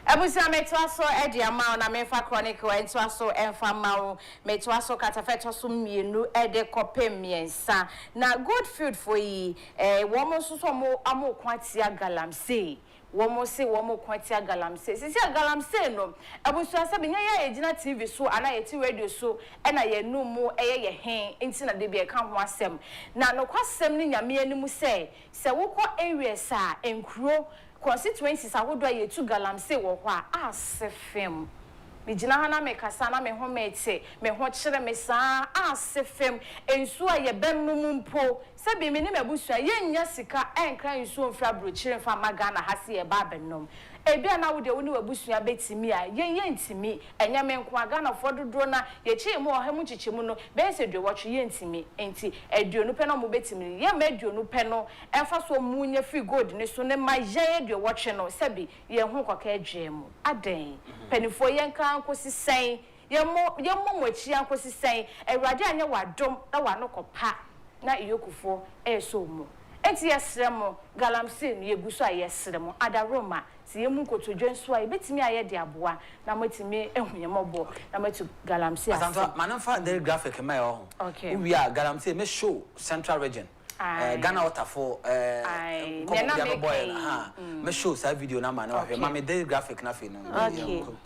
Abusa metwaso edi ama na mefa Chronicle entwaso emfa mawo metwaso katafeto so mienu ede kopem miensa na Goldfield for yi womo so mo amokwatia Galamsey womo se womo kwatia Galamsey sisi Galamsey no abusa sabe nya ya ejina TV so ana yeti radio so na ye numu ye hen enti na de bi e ka ho asem na no kwasem ni nyame animu se wokọ areas a enkuro constituencies ahodo yetu Galamsey wo ho a asefem me gina hana me kasa na me ho mete me ho kire me saa asefem ensu a ye bennum mpo se bi me ni mabusua ye nya sika enkra ensu mfra brochire mfa magana hase ye ba bennom ebia na wo de woni wabusua betimi a ye ntimi enya me nko aga na fododo na ye chi mu oha mu chichimu no be se dwe wotwe ye ntimi enti aduonu pe no mo betimi ye ma aduonu pe no emfa so mu nya free gold ne so ne ma ye dwe wotwe no sebi ye hu koka adwemu aden panifo ye nka nkosi sen ye mo mwachi ankosi sen awurade anya wadom na wa no kopa na iyokufo so mu enti yesremo Galamsey no yeguso a yesremo adaroma si yemu kotodwe nso a betimi aye de aboa na matimi ehunyembo na matu Galamsey asanfa manamfa the graphic my own we are Galamsey me show central region Ghana waterfall me show sa video na man ma me the graphic na fe no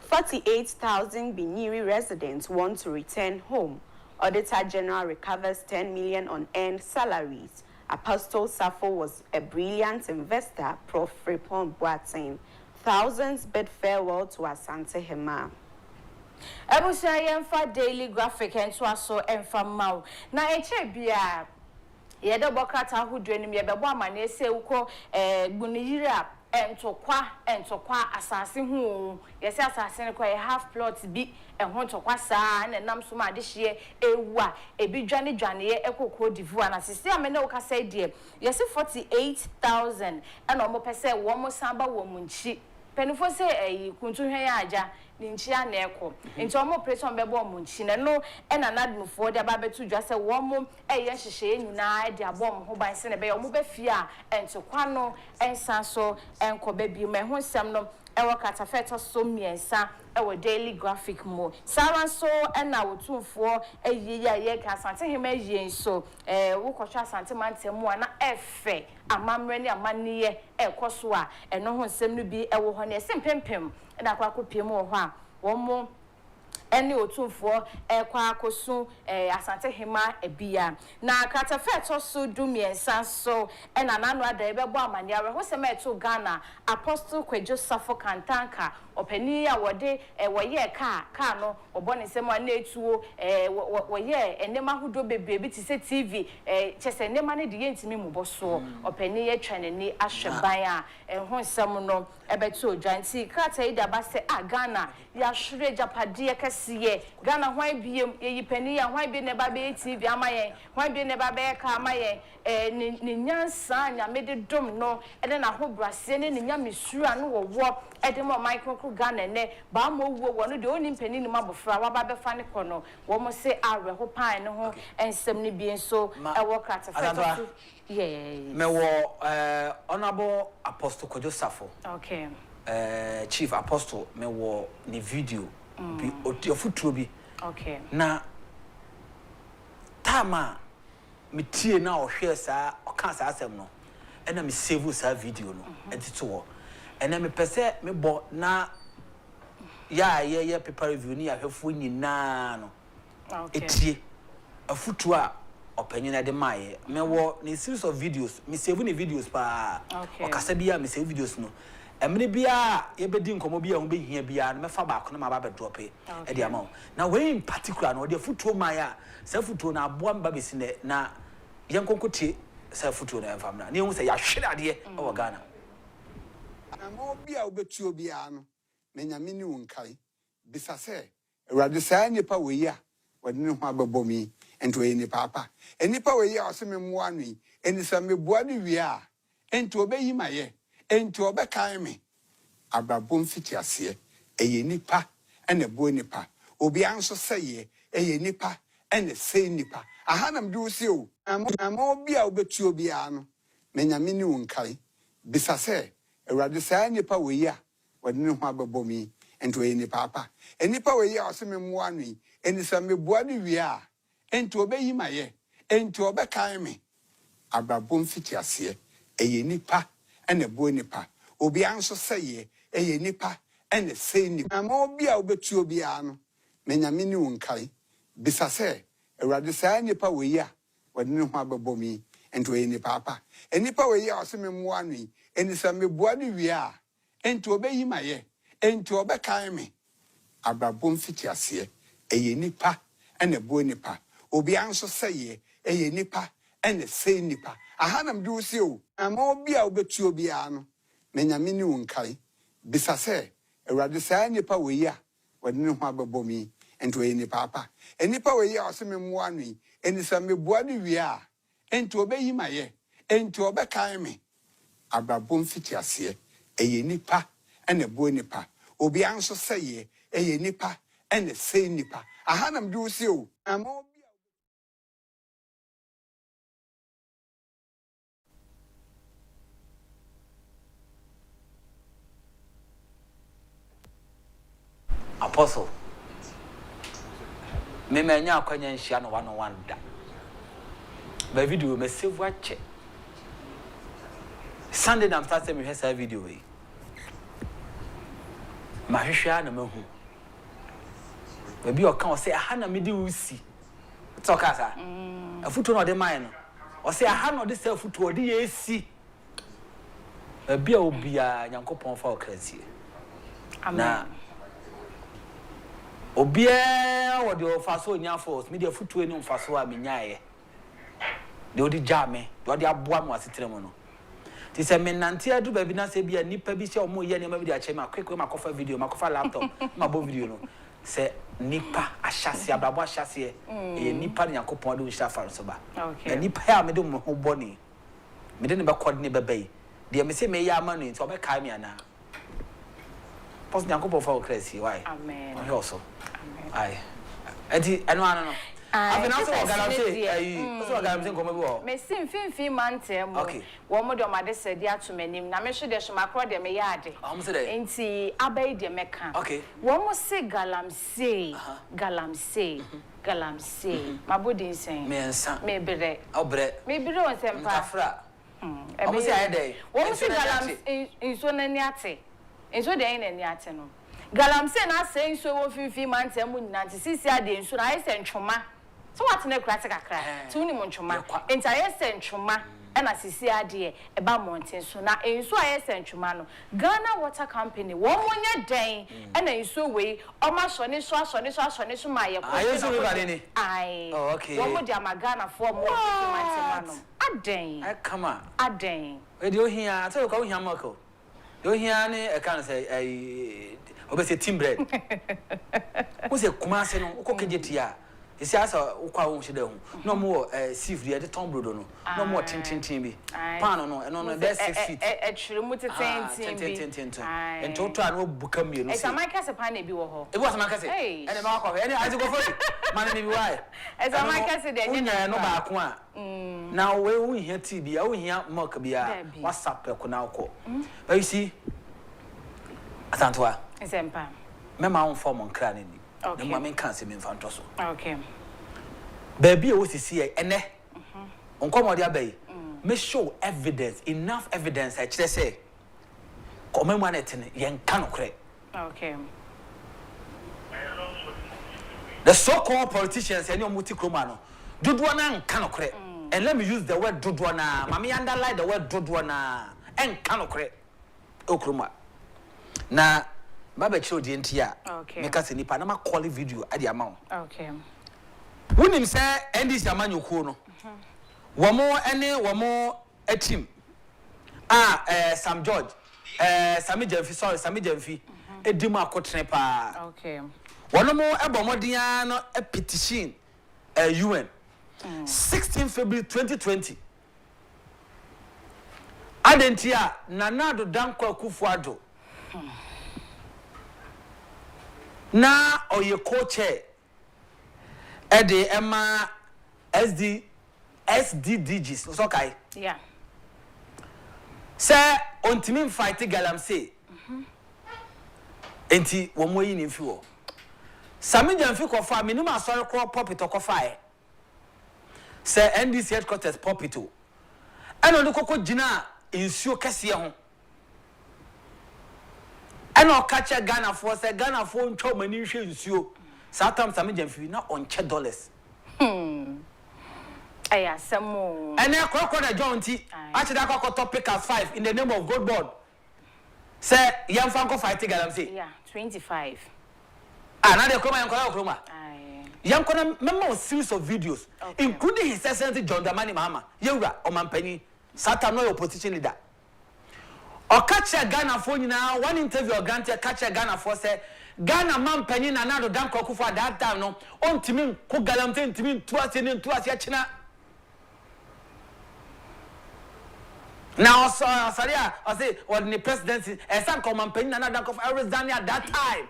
48,000 Binyiri residents want to return home. Auditor General recovers 10 million on earned salaries. Apostle Safo was a brilliant investor, Prof. Fripon Boateng. Thousands bid farewell to Asante Hema. Ebusia yemfa daily graphic enso aso emfa maw. Na eche bia ye de bokrata ahodo anim ye bebo amane se uko guniyira entokwa asase hu ye se asase ne kwa ye half plot bi ehon tokwa saa na nam so ma de hye ewa ebi dwane ye ekoko divu ana sisi amene wo ka say de ye se 48,000 na omo pese wo mo samba wo mu nchi penifo se kuntu hwe ya aja ni nchi ana eko nti omo operation bebo omo nchi na no na nadmufo de aba betu dwa se wo mo ye hyehye nyina de abom ho ban se ne be omo be fia entokwa no ensan so enko ba bi me ho nsem no ewo katafeto so miensa ewo daily graphic mo saran so na wotumfo ye ka asante hema ye so wo kwotwa asante mantemu ana efe amamre ne amaniye ekoso a eno ho nsem no bi ewo ho ne sempempem na kwa kopiem wo ho a wo mo eni otumfo kwa akosu asante hema ebia na katafeto so dumiensa so na nanu ada ebebo amani awe ho sema eto Ghana Apostle Kwadwo Safo Kantanka opani ya wode woye ka no obone sema na etuo woye enema hudo bebrebe ti se TV chese enema ne de yentimi muboso opani ye twanani ahweban a ho nsem no ebeto dwanti krata ida ba se Ghana ya hwere japade kesiye Ghana hwan biem ye pani ya hwan bi ne ba be TV amaye hwan bi ne ba be ka amaye ni nyansa nyamede dom no na ho brase ne nyamesura no wo edemo micro Ghana ne ba mo wo no de oni mpani ni mabofra wa ba be fa ne kono wo mo se awe ho pan ne ho ensem ne bi enso wo krata feto me wo honorable Apostle Kwadwo Safo okay chief apostle me wo ni video bi ofutuo bi okay na tama me tie na ohwe saa oka saa asem no ena me save saa video no entito wo ena me pese me bo na ye paper review ni ahwefo nyina no okay etie afutuo a opanyina de maye me wo ni series of videos me save ni videos pa okasa bia me save videos no emre bia ye bedi nkomo bia ho behia bia no mefa ba ko na ma ba drop e de ama na we in particular no de futuo maya sa futuo na aboa mba besi ne na yenkonkotie sa futuo na emfam na ne hu se ya hwere ade o Ghana na mo bia obetuo bia no menya mini wonkai bisa se awurade saa nipa we ya wade ne ho abebomi ento ye nipa apa enipa we ya oseme mo anui enisa mebua ne wi a ento obeyi maye enti obekan me ababom fiti ase eye nipa ene bo nipa obi anso seye eye nipa ene sei nipa ahanam du si o amo bia obetuo bia no menya mini wonkai bisa se awurade saa nipa we ya wade ne ho abebomi ento ye nipa apa enipa we ya oseme mo anui enisa mebua ne wi a enti obeyi maye enti obekan me ababom fiti ase eye nipa ene bo nipa obi anso seye eye nipa ene sei nipa amo bia obetuo bia no menya mini wonkai bisa se awurade saa nipa we ya wade ne ho abebomi ento ye nipa apa enipa we ya oseme mo anui enisa mebua ne wi a enti obeyi maye enti obekan me ababom fiti ase eye nipa ene bo nipa obi anso seye eye nipa ene sei nipa ahanam du si o amo bia obetuo bia no menya mini wonkai bisa se awurade saa nipa we ya wade ne ho abebomi ento ye nipa apa enipa we ya oseme mo anui enisa mebua ne wi a enti obeyi maye enti obekan me ababom fiti ase eye nipa ene bo nipa obi anso seye eye nipa ene sei nipa ahanam du si o amo Apostle me menya akwanya nhia no 101 da ba video me save watch Sunday na start me hwesa video we ma hwehwa na mahu ba bi o kan o say aha na me di usi to kasa afuto no de man no o say aha no de say afuto o de yesi ba bi a obia nyankopon fa o krasie amen obia wo de ofaso nya force me de futuo ni mfaso a menyae de odi jame de odi aboa mo asetere mo no ti se me nante adu ba bi na se bia nipa bi se o mo ye ne ma bi de ache ma kwekwe ma kofa video ma kofa laptop ma bo video no se nipa ahyase abrabo ahyase e nipa ne yakopon de nhira fa so ba e nipa ya me de mo ho boni me de ne be kod ne be bai de me se me ya ma no nti obeka me ana pos yakopon fa o kresi why amen o also amen enti eno ano no I've also Galamsey also Galamsey come bo me sim finfin mante mo wo mo de ma de se dia to manim na me hwe de hwe makro de me yaade enti abai de meka wo mo se Galamsey mabodi nsen me ensa me bere obre me bere won sempa afra wo mo se ayede wo mo se Galamsey inso na ni ate inso de na ni ate no Galamsey na say inso wo finfin mante mo nyina nti sisi ade inso na ayi se ntwoma so what na kra kakra ti uni mo ntwoma enti ayi se ntwoma na sisi ade e ba mountain so na inso ayi se ntwoma no Ghana Water Company wo mo nya den na inso we o ma so ne so ma ye ko ayi so we ba ni ai wo mo di amagana fo mo finfin no aden ai kama aden e di ohia so ko ohia mako ohia ni e kan say ai obese team bread wo se kumase no wo kokejetia esi asa wo kwa wo hye hu no mo sieve de ton brodo no no mo tintintin bi pan no no be 6 feet e twire mu tintintin bi ento to an obuka mienu se esa maka se pan na bi wo ho e bo asa maka se ene ma kwa ene azi go fori man ni bi why esa maka se de nya no ba ko a na we wo hia tea bi a wo hia milk bi a whatsapp ko na ko but you see asantoa Sempa. Mema on form on kra ni. Na ma men kan se me mfa ntoso. Okay. Baby e wo sisi e ene. Onkomode abai. Me show evidence, enough evidence I kire say. Ko me ma na tene yen kan okre. Okay. The so-called politicians any omuti kroma no. Dodo na kan okre. And let me use the word dodo na. Mama underline the word dodo na. En kan okre. Okroma. Na Baba chiro di entia meka se nipa na ma call video ade ama wonim se ndc amanyokuo no womo atim Sam George Sami Jamfi edim akotene pa wono mo ebomodian no a petition UN 16 February 2020 adentia nanado danko akufo-addo na oye coach ede ema SDDGs so kai say ontimi fight Galamsey enti wo mo yi ni mfi wo Sami Jamfi ko fa minimum asori ko pulpit ko fa e say NDC headquarters pulpit o eno de kokko gina insuo kese ho eno kacha Ghana for say Ghana for ntwa mani hwe nsuo satam Sami Jamfi na onche dollars aya samo ene kokko na John ti achi da kokko topic as 5 in the name of God board say yamfa ko fight Galamsey 25 na de kroma yankora kroma yankora memo series of videos including his excellency John Dramani Mahama yewura omampani satam no opposition leader Okache Ghana for nyina one interview granted Kache Ghana for say Ghana man panyin na nado dan Akufo at that time no ontimi ko Galamsey ntimi tuase china now sorry I say what the presidency some command panyin na nado dan Akufo Arizona at that time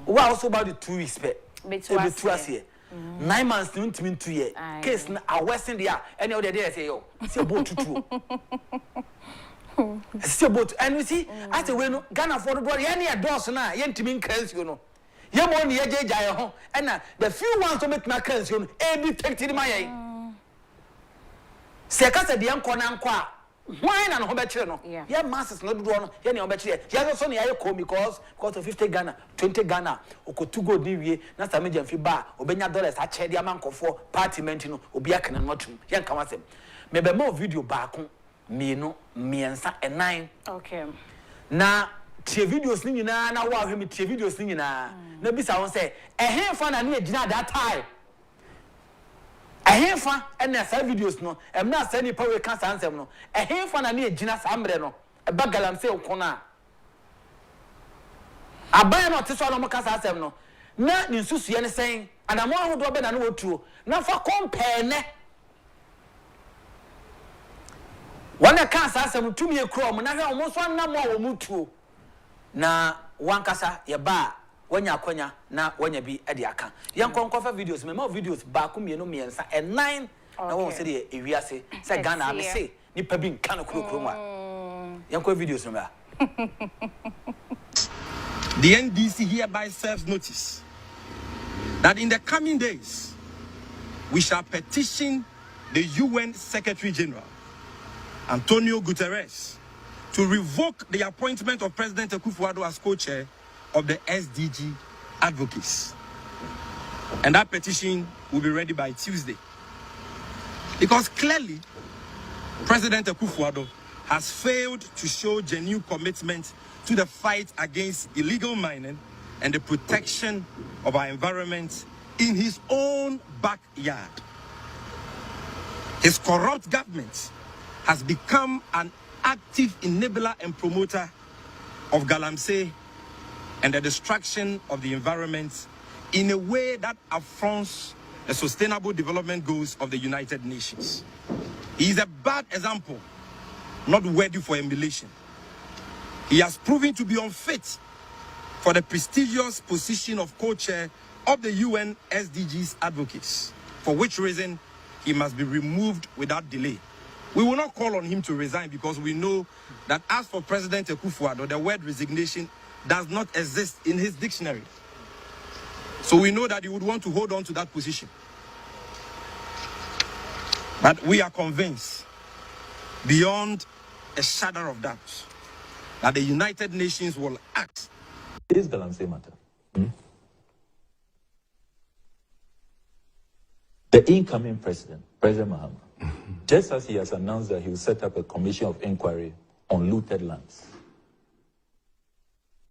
we also about the 2 weeks be tuase 9 months no ntimi 2 year case na awesting there any other day say yo see about tutu see about and you see I say we no Ghana for the body any adults na ye ntimi nkansi you know ye mo ne ye jeja ye ho and the few ones to make na kansi you know e detect the my se ka se de enko na nko a why na no be kire no ye masses no do no ye ne be kire ye so ne ye ko because of 50 Ghana 20 Ghana okotu gold ni wie na Sami Jamfi ba obenya dollars a che de amankofo parliament no obi aka na notum ye nka wasem me be mo video ba ko mienu miensa enan na tie videos ni nyina na wa hwe tie videos ni nyina na bisa won say ehe fa na ne agina that time Ehefa and na sa videos no em na sa nipa we ka sa ansem no ehefa na na ejina sa ambre no e ba Galamsey ukona aban no teso no ka sa ansem no na ni nsusuye ne sen anamo ahodo be na no wotuo na fa compare ne wana ka sa ansem tumi ekro mo na hwe mo so na mo wo mutuo na wankasa ye ba wanya akonya na wanya bi ade aka yankonkofa videos me videos ba ko mienu miensa and 9 na won se de ewiase se Ghana me se nipa bi nka no kurokuro mu a yanko videos no ba. The NDC hereby serves notice that in the coming days we shall petition the UN Secretary General Antonio Guterres to revoke the appointment of President Akufo-Addo as co-chair of the SDG advocates. And that petition will be ready by Tuesday. Because clearly, President Akufo-Addo has failed to show genuine commitment to the fight against illegal mining and the protection of our environment in his own backyard. His corrupt government has become an active enabler and promoter of Galamsey and the destruction of the environment in a way that affronts the sustainable development goals of the United Nations. He is a bad example, not worthy for emulation. He has proven to be unfit for the prestigious position of co-chair of the UN SDGs advocates, for which reason he must be removed without delay. We will not call on him to resign because we know that as for President Akufo-Addo, the word resignation does not exist in his dictionary. So we know that he would want to hold on to that position. But we are convinced, beyond a shadow of doubt, that the United Nations will act. This Galamsey matter. The incoming president, President Mahama, just as he has announced that he will set up a commission of inquiry on looted lands,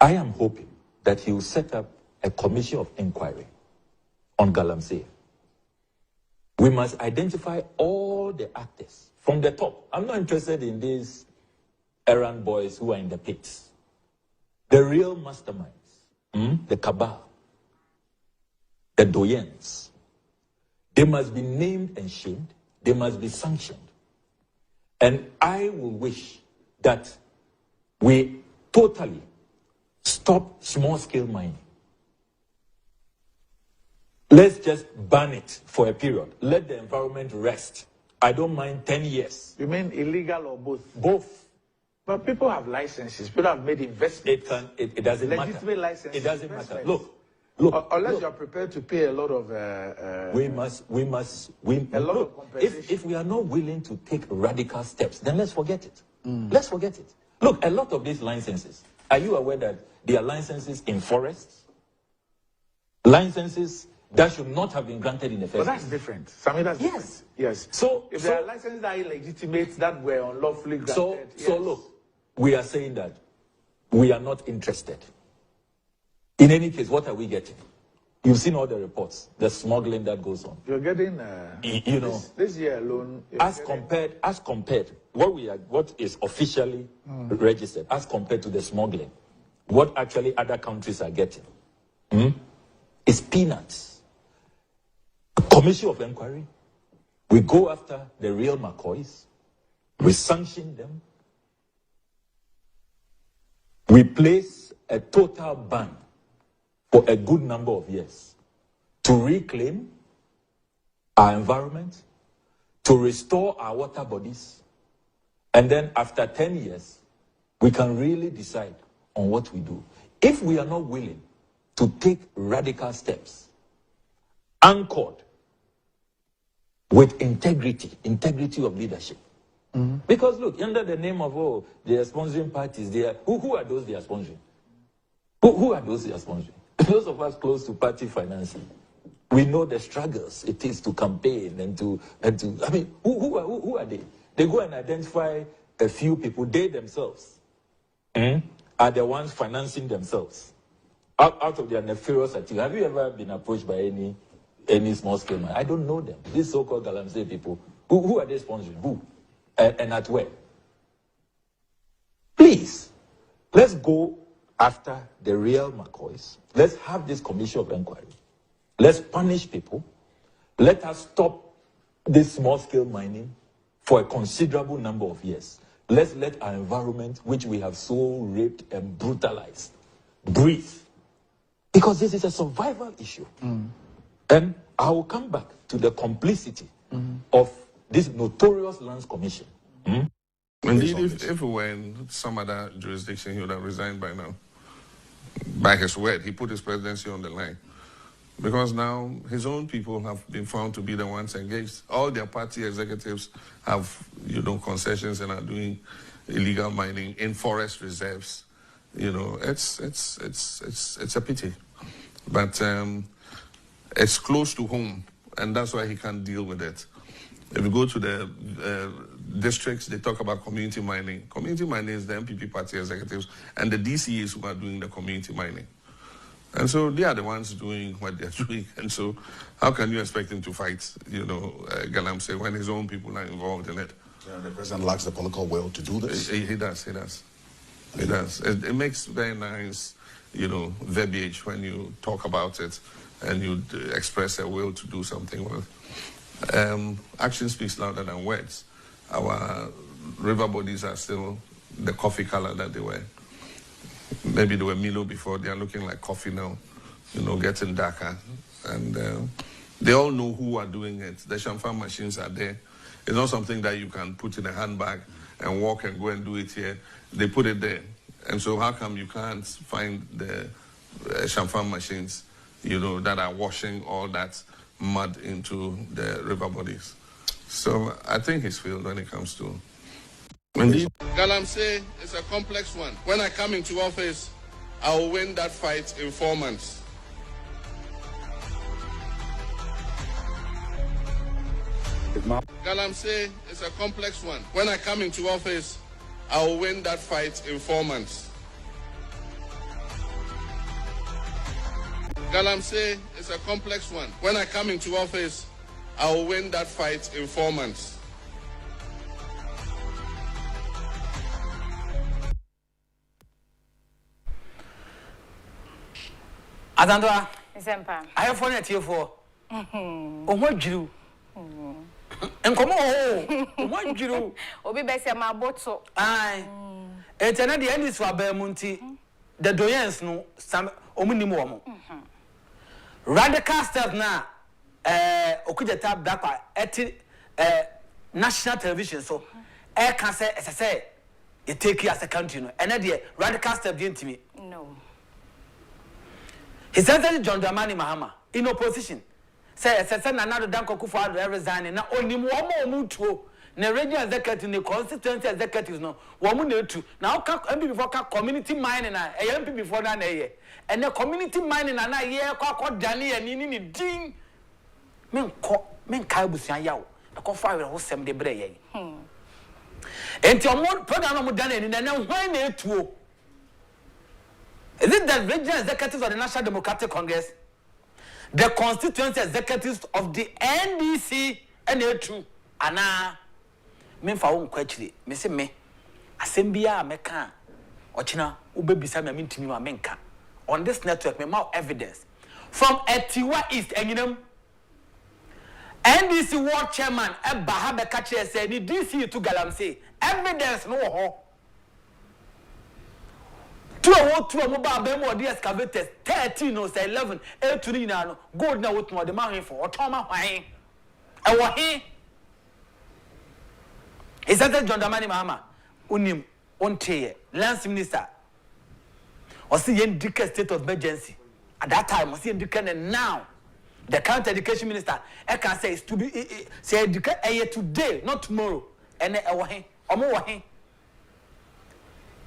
I am hoping that he will set up a commission of inquiry on Galamsey. We must identify all the actors from the top. I'm not interested in these errand boys who are in the pits. The real masterminds, the cabal, the doyens, they must be named and shamed. They must be sanctioned. And I will wish that we totally stop small-scale mining. Let's just ban it for a period. Let the environment rest. I don't mind 10 years. You mean illegal or both? Both. But people have licenses. People have made investments. It doesn't matter. Legitimate licenses. It doesn't matter. Look. Unless you're prepared to pay a lot of... If we are not willing to take radical steps, then let's forget it. Let's forget it. Look, a lot of these licenses, are you aware that there are licenses in forests? Licenses that should not have been granted in the first place. But that's different. That's yes. Different. Yes. So if there are licenses that are illegitimate, that were unlawfully granted... So look, we are saying that we are not interested. In any case, what are we getting? You've seen all the reports, the smuggling that goes on. You're getting, this year alone. As compared, what is officially registered, as compared to the smuggling, what actually other countries are getting, is peanuts. A commission of inquiry. We go after the real McCoys. We sanction them. We place a total ban for a good number of years to reclaim our environment, to restore our water bodies, and then after 10 years, we can really decide on what we do. If we are not willing to take radical steps, anchored with integrity of leadership. Because look, under the name of they are sponsoring parties, who are those they are sponsoring? Who are those they are sponsoring? Those of us close to party financing, we know the struggles it is to campaign and to I mean, who are they? They go and identify a few people, they themselves are the ones financing themselves out of their nefarious activity. Have you ever been approached by any any small-scale mining. I don't know them. These so-called Galamsey people, who are they sponsoring? Who? And at where? Please, let's go after the real McCoys. Let's have this commission of inquiry. Let's punish people. Let us stop this small-scale mining for a considerable number of years. Let's let our environment, which we have so raped and brutalized, breathe. Because this is a survival issue. And I will come back to the complicity of this notorious Lands Commission. Indeed, if we were in some other jurisdiction, he would have resigned by now. By his word, he put his presidency on the line. Because now his own people have been found to be the ones engaged. All their party executives have, concessions and are doing illegal mining in forest reserves. It's a pity. But it's close to home, and that's why he can't deal with it. If you go to the districts, they talk about community mining. Community mining is the MPP party executives and the DCEs who are doing the community mining. And so they are the ones doing what they're doing. And so how can you expect him to fight, Galamsey when his own people are involved in it? The president lacks the political will to do this? He does. It makes very nice, verbiage when you talk about it and you express a will to do something with. Action speaks louder than words. Our river bodies are still the coffee color that they were. Maybe they were Milo before. They are looking like coffee now, getting darker. And they all know who are doing it. The champagne machines are there. It's not something that you can put in a handbag and walk and go and do it here. They put it there. And so how come you can't find the champagne machines, that are washing all that mud into the river bodies? So I think he's failed when it comes to... Indeed. Galamsey is a complex one. When I come into office, I will win that fight in 4 months. Galamsey is a complex one. When I come into office, I will win that fight in 4 months. Galamsey is a complex one. When I come into office, I will win that fight in 4 months. Adandwa. Sempa. I have fun at you for. What you? And come on, what you? Obi bese ma boto. Aye. It's another end is for Bermunti. The doyens no some omunimo. Radical stuff now. Okuja tab dakwa eti national television so can say as I say it take you as a country no. And the radical stuff didn't me. No. He said John Dramani Mahama in opposition. Say another akufo-addo resigning. Now only one more mutuo. The regional executive, the constituency executives no. One more two. Now MP before community mining na. MP before that na. And the community mining na year kwa Danny and ni ding. Men kai busia yawo. The confa we sem de bre ye. Enti omo program no Danny ni na hwan na etuo. Is it the regional executives of the National Democratic Congress, the constituency executives of the NDC, and the two? Ana, me fa won kwachiri, me se me, asembia meka, ochina ube bisa me mintimi wa menka. On this network, me more evidence from Etiwa East, Enyinam. NDC World Chairman Eba Habeka Chair said ni DC to Galamsey. Evidence no ho. Two mobile bemo the excavators 13 or 11 to the gold now with the man for or Toma Wine. And what is that John Dramani Mahama unim onte Lands Minister or see indicate state of emergency at that time was indicate now the county education minister I can say is to be say educate today not tomorrow and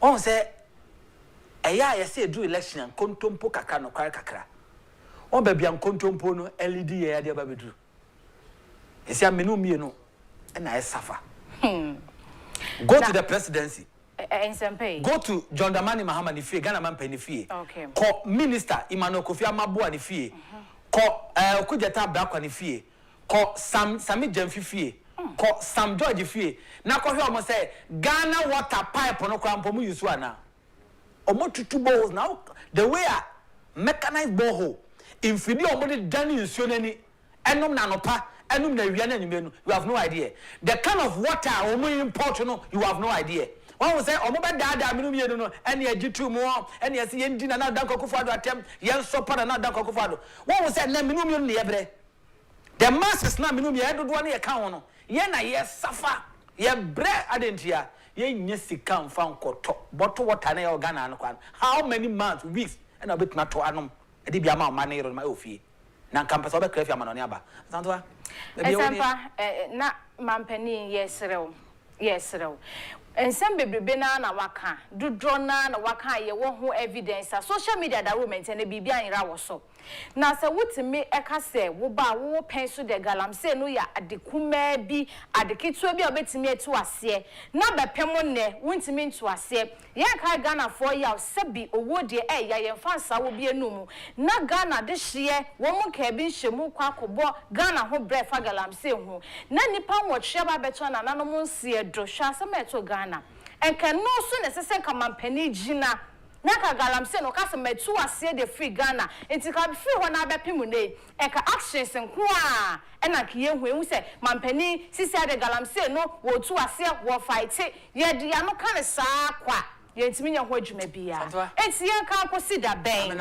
on say I say do election and kontompo kakra no kware kakra. O ba bia kontompo no LED ye de ba bedru. Esi amenu mienu na e safa. Go to the presidency. Go to John Dramani Mahama ni fie, Ghana man pe ni fie. Okay. Ko minister Imano Kofi Amaboa ni fie. ko kujeta bra kwa ni fie ko sami jamfi fie ko Sam George fie na ko hwe omo say Ghana water pipe no kwa mpom yusu ana omo tutu balls now the way a mechanized borehole infidi omo de dani nsuo nani enom na nopa enum na wia na nyumenu you have no idea the kind of water omo import no you have no idea one will say omo be dada minum ye no ene agitu mo ene yesi yendi na dan akufo-addo atem yen sopa na dan akufo-addo one will say na minum ye no ye bre the masses na minum ye dodo na ye kan ho no ye na ye safa ye bre adentia ye nye sika mfa nkoto bottle water na ye Ghana no kwan how many months weeks ena betuna to anom e de bia ma ma na yero ma ofie na campus obe krafi amano ne aba santoa esampa na mampani yesrew ensem bebrebe na waka dudro na waka ye wo ho evidence social media da women na bibia anyira wo so na se wutimi eka se wo ba wo penso de Galamsey no ya adekuma bi adeketua bi obetimi etu ase na bepem ne wuntimi ntu ase ye ka Ghana for ya sebi owo de ya ye fansa wo bi enum na Ghana de hye wo mu ka bi nhemu kwa kobo Ghana ho brefa Galamsey ho na nipa wo hye ba beto na nanom nsie do hwa se meto Ghana enka no so ne sese kamampani gina na ka Galamsey no ka se metu ase de free Ghana enti ka free ho na bepem ne eka actions nko a ena ka ye hu se mampani sisi ade Galamsey no wo tu ase wo fight ye de ya no ka ne saa kwa ye ntimi nya ho adwuma bia enti ye ka akosi da ben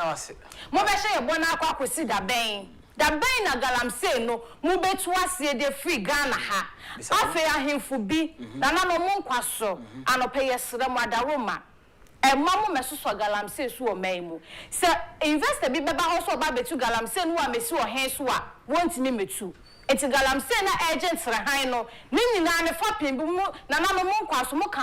mo be hye ye bona akosi da ben na Galamsey no mu betu ase de free Ghana ha afi ahemfu bi na na no mo nkwaso anope yesre mo adaroma mamu mesoso Galamsey su o maimu se investor bi beba ho so ba betu Galamsey no a mesi o hen so a wontimi metu eti Galamsey na agent rehan no ni nyina ne fapem bi mu na na no mo nkwaso mo ka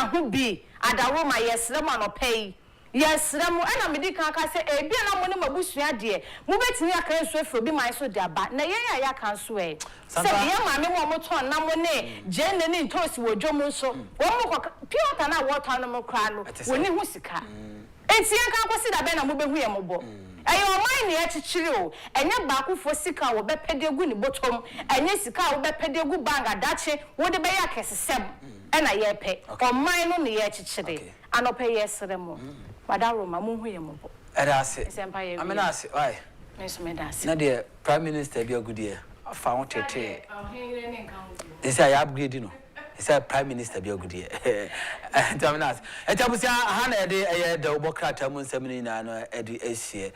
ho bi adaroma yesre mo anope yesre mo ana medi kan ka se ebi na mo ne mabusua de mo betini aka nso efro bi man so de aba na yen ya kan so se ye ma me mo ton na mo ne jenne ni ntosi wodwom so wo mo pure na water no mo kra no woni hu sika enti yen kan kwesi da be na mo behu ye mo bo ayo man ne echichiri o enye ba akufo sika wo be pedegu ni botom enye sika wo be pedegu banga dache wo de be ya kesesem ena ye pe o man no ne ye echichiri anope yesre mo Madaroma mu hu ye mo bo era ase amena ase why meso me da ase na the prime minister bi agudie afa won tete they say I upgrade no they say prime minister bi agudie amena ase etabusia ha na de eye da obokrata mu nsam ni na no edi esie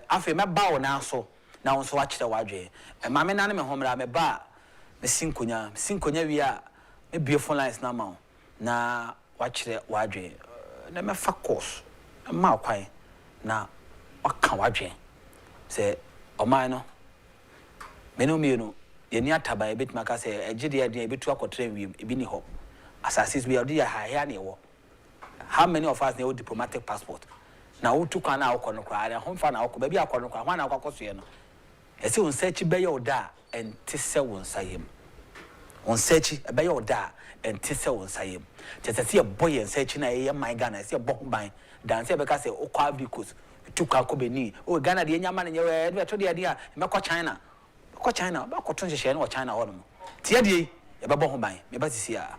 afa me ba wo na so na won so wa kire wadwe ma me na ne me homra me ba me sinkonya wi a me bie phone lines na ma na wa kire wadwe na me fa course ma kwan na waka wadwen se oman no menumie ye ni ataba ebetima ka se egide ade ebetu akotre wiem ebi ni ho assassins we odi ya ha na ewo how many of us na diplomatic passport na wotu kwa na akọ no kwa na homfa na akọ ba bi akọ no kwa hwan na akọ so ye no ese on search be ye oda enti se won sayem on search be ye oda enti se won sayem tese ye boy en search na ye my Ghana se bo ban dance be ka se okwa bikos tukwa ko beni o Ghana de nyama na ye we to de ade a me ko China ba ko tun hye no China ho no tie de ye be bo ho ban me ba sisi a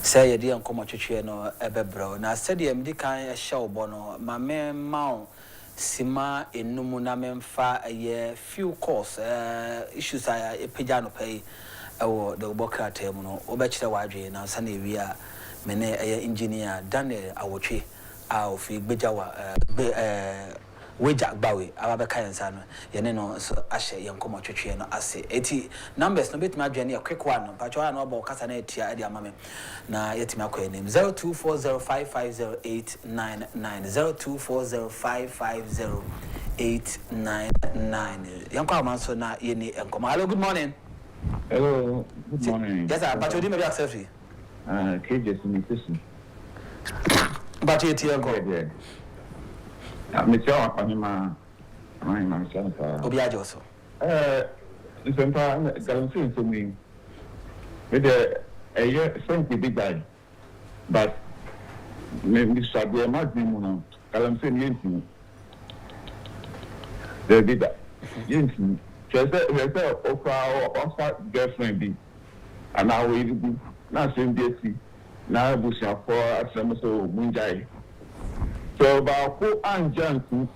say ye dey nkomo twetwe no ebebro na said ye mdi kan hye obono ma me mawo sima enum na memfa ye few course issues epeja no pay ewo the obokrata mu no obekire wadwe na nsa na ewi a me ne engineer Daniel awotwe a ofi gbejawa weja gbawe ababeka yensa no ye ne no so ahye ye nkomo twetwe no ase eti numbers no betimi adwane a quick one pacho na obo kasa na etia e dia mame na yetimi akoye name 0240550899 0240550899 yanko amanso na ye ni enkomo. Hello, good morning. Hello, good morning. Yes sir, pacho di me be accept free KJ Smith. But you tell go. Me tell Panama, my myself. Obiajo so. Listen, Galamsey to me. With a year, something big guy. But maybe Sabia might be more. Galamsey Yensin. They did that. Yensin. Just a offer girlfriend be. And now we do not same day. Now we shall for a summer so Munjai. So about who and Johnson,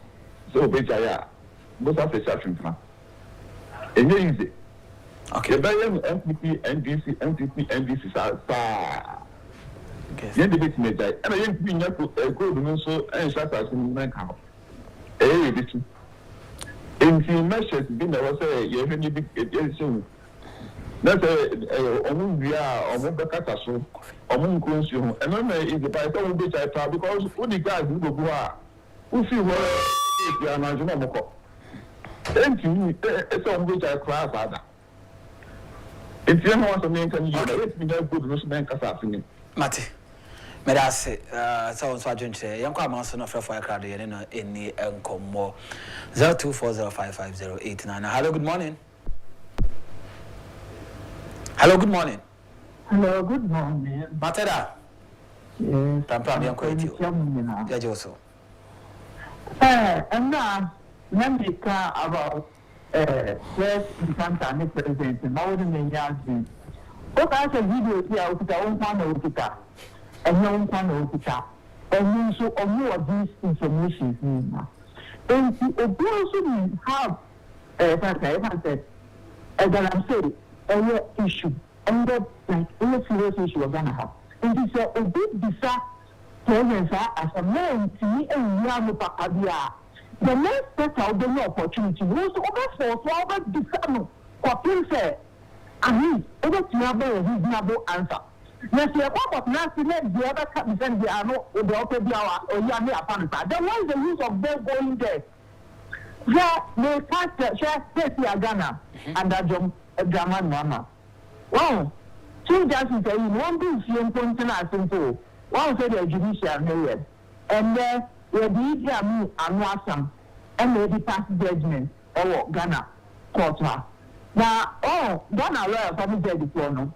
so Bejaya, both of the searching plan. And easy. Okay. The Bayern MPP, NDC, sir. Okay. The bit made that. And I didn't mean to go so and shut us in my house. Eh, this. In the measures, been there was a year when you be soon. That's a via or Mobacataso or Munkunsu. And then is the Python which I thought because who the guys who go who see where you are not Moko. Thank you, it's on which I cry father. If you want to make a new good Russian assassin. Mati. Medase, so Sergeant, young Mason of Fire Card in the Encomo 0240550899. Hello, good morning. Hello, good morning. Hello, good morning. Matera. Yes. I'm proud of you. Yeah, Joso. I'm not about first encounter and president. Now, the main yard. What I said, video here with our own panel with it. And no one panel with it. And so, or more of these information. And you also have, as I said, as I'm saying, a issue, and like any serious issue we're gonna have. And it's a big bizarre presence as a man to me and Yamu. The next set out the opportunity was over for bizarre. What say? I mean, over to have a reasonable answer. Yes, you have not seen the other captain, they are not the upper hour or Yami Apanta. Then what is the use of them going there? Yeah, they can't share Ghana and that jump. Drama mama. Wow. Two judges say one thing she important as simple. One said the judicial mayor. And then we did me and Wasam and maybe pass judgment or Ghana court. Now, Ghana lawyer from the diploma.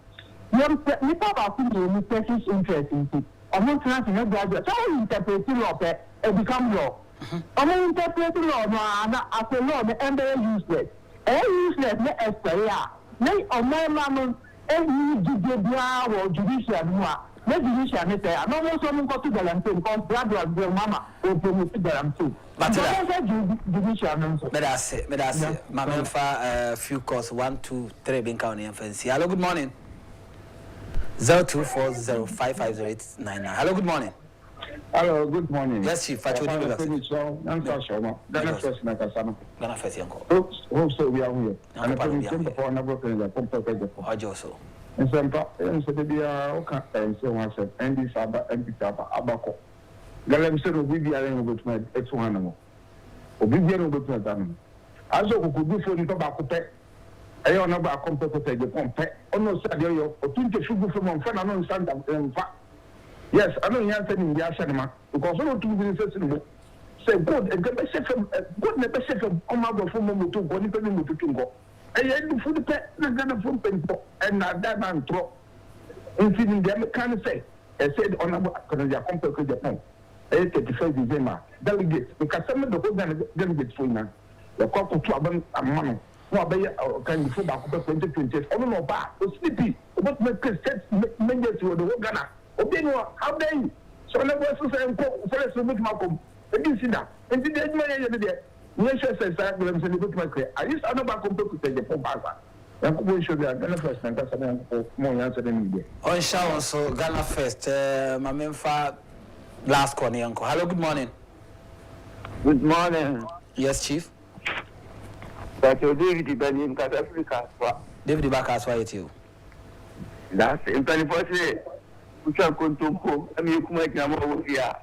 You about the person's interest in it. I'm not trying to graduate. So I interpret law and become law. I'm interpret law now after law and they useless. Useless, let us say, nay, or my mamma, and you give or judicial noir. Let judicial say, I don't want someone got to Galamsey because brother was your mamma or promote Galamsey. But judicial, let us say, Mamma, a few course 1, 2, 3 being county and fancy. Hello, good morning. 0240550899. Hello, good morning. Hello, good morning. Yes, Chief. I told you that. Ghana first, Nakasano. Ghana first, Yanko. Hope so. We are here. And I'm going to never going to compare. Ajoso. And some and so they are okay. And so I said, and this other empty Abaco. Galamsey will be the other with my ex-one. Or be the other with my dame. As I could do for the tobacco pet. I don't know about competitor, the pump pet. Oh, no, sir, you're 20 sugar from one friend. I don't understand in fact. Yes, I don't answer in the Ashanama because I don't do this. Say good, and get a second, good, never second, on my go from Momu to go, depending to go. I had to put the pet, and then a phone pen, and not that man throw. In feeding them, can't say, I said on about the company with the phone. 31st December, delegates, because some of the whole delegates for now. The couple to a money. What by can you put back 2020? Oh, no, back, sleepy. What make sense, many to the Ghana. Obino, how dare you? So never so say for so much Malcolm. It is that. And the money there. Yes, says that I'm saying good my career. I used another company to take the phone back. I'm should be a Ghana first and that's more answer than media. On show so Ghana first. My main last one, uncle. Hello, good morning. Good morning. Yes, Chief. That's David Benin, South Africa. David Bakas, why you? That's in 24 we can control. I mean, you come like Namor here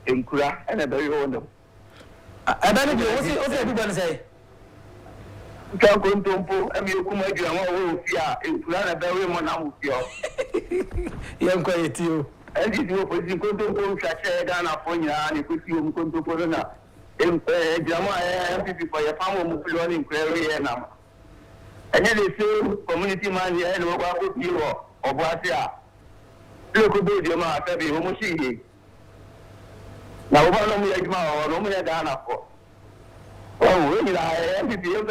in Kura and a very own. I don't know what's everybody say. We can control. I mean, you come like Namor here in Kura and a very one. Young quiet you. And this is what you control. Share Ghana for you and you could see you control Corona. In Jama, MPP for your family, Mupilon in Prairie and now. And then they say community man here and over you or Boasia. Look at the Jama, Tabi, Homoshi. Now, one of me, or Romania Ghana for. Oh, when you are MPP, you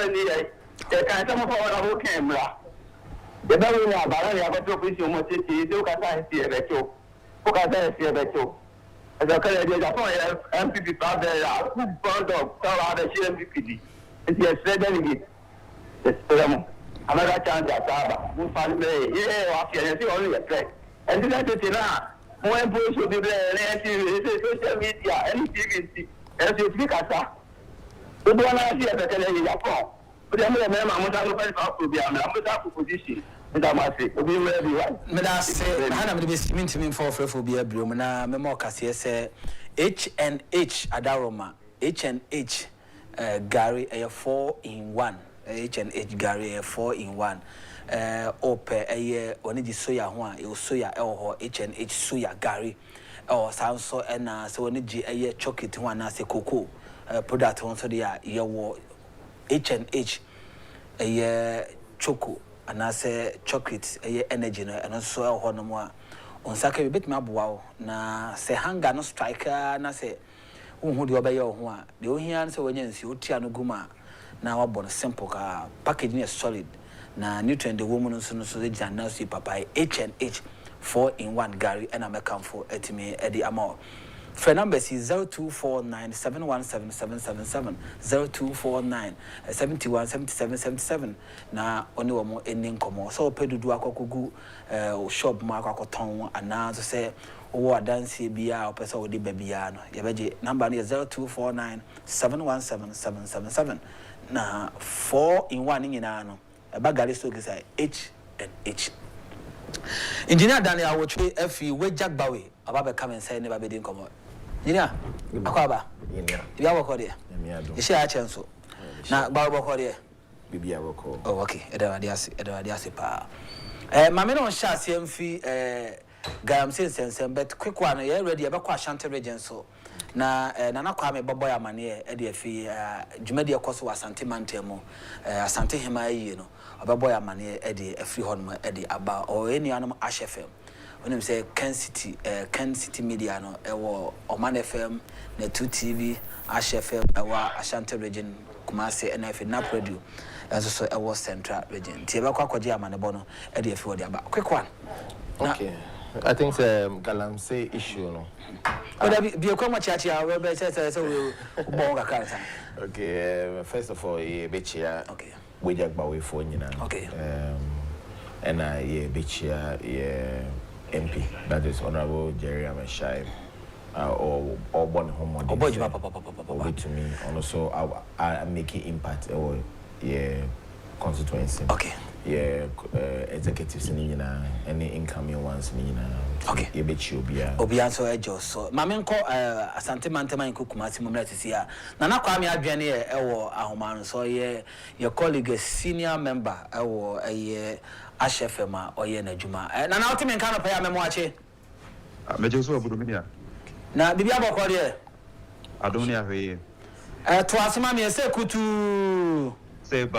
can't come for a whole camera. The very now, but I have a job with you, Mositi, look at I see a better. Look at I see a better. As a Canadian, MPP father, who found out how the MPP. And he has said delegate. Another chance at Saba, who found me, only a threat. And then I said, when police will be there, social media, any TV, as you speak at that. We don't see a better than Agyapong. But I'm a man, I'm not to be a position. Meda say hana me be simint me for phobia biom na me mo kase say H&H adaroma H&H Gary 4-in-1 H&H Gary 4-in-1 ope oni di soya ho a soya ho H&H soya Gary sanso na se oni gi chocolate ho na se cocoa product ho so dia ye wo H&H choco and I say chocolate energy and also honomo on saka bit me aboa na say hunger no striker na say who de obey your ho de ohia say wanya nsi otia no guma na wabon simple ka packaging is solid na nutrient the woman so dey na so papa H&H 4-in-1 Gary and American for etime edi amount. Phone number is 0249717777 0249717777 na oni wo mo eni nkomo so pedudu akokugu shop ma akoton ana so say owo adanse bia opesa wo de babia no ye beje number no 0249717777 na 4-in-1 nyina no bagari so gisa H&H. Engineer Daniel Wotwe Efi Wejagbawe ababe come and say never be din komo. Engineer akwaba. Engineer. You are work there. You share a chance so. Na ba work there. Bibi work. Oh okay. Edawade ase pa. Mame no sha CMF Galamsey sensem but quick one you ready e be kwa Ashanti region so. Na nana kwa me boboy amane e de afi dwumadi ekoso Asante mantemo Asante hema yi no oboboy amane e de afri honum e de aba o enianum Ash FM onim say Kencity Media no e wo Oman FM na 2 TV Ash FM e wa Ashanti region Kumasi NF Nap Radio so e wo Central region tie be kwa kwaje amane bo no e de afi wo de aba quick one. Okay. I think Galamsey issue no. Be a come chacha, we be say we bonga kansa. Okay, first of all, Bechia. Okay. We just bawe for you. Okay. And I Bechia MP, that is Honorable Jerry Amashai. Or born home or to me, and also I making impact or constituency. Okay. Executives in any incoming ones okay. Obia so ejo so mame nko Asante mantema nko Kumasi mumra tisia na na kwa me adwane ewo ahoma so your colleague senior member ewo Ash FM oye na djuma na na otime nka no pa ya memo ache meje so abudomia na bibia bokọ de adomnia hwe to asema me se kutu save